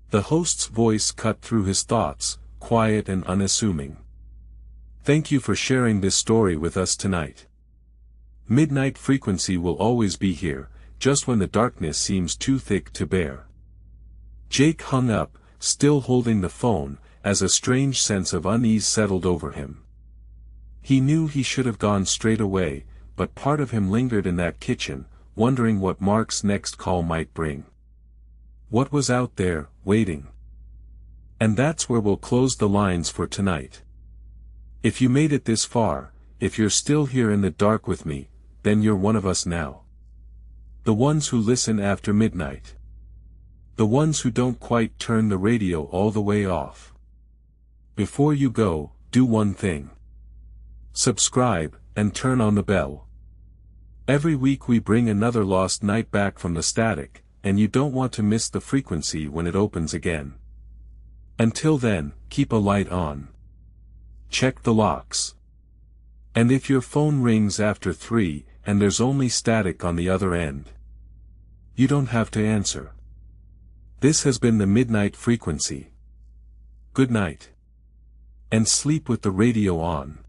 The host's voice cut through his thoughts, quiet and unassuming. "Thank you for sharing this story with us tonight. Midnight Frequency will always be here, just when the darkness seems too thick to bear." Jake hung up, still holding the phone, as a strange sense of unease settled over him. He knew he should have gone straight away, but part of him lingered in that kitchen, wondering what Mark's next call might bring. What was out there, waiting? And that's where we'll close the lines for tonight. If you made it this far, if you're still here in the dark with me, then you're one of us now. The ones who listen after midnight. The ones who don't quite turn the radio all the way off. Before you go, do one thing. Subscribe, and turn on the bell. Every week we bring another lost night back from the static, and you don't want to miss the frequency when it opens again. Until then, keep a light on. Check the locks. And if your phone rings after 3, and there's only static on the other end, you don't have to answer. This has been the Midnight Frequency. Good night. And sleep with the radio on.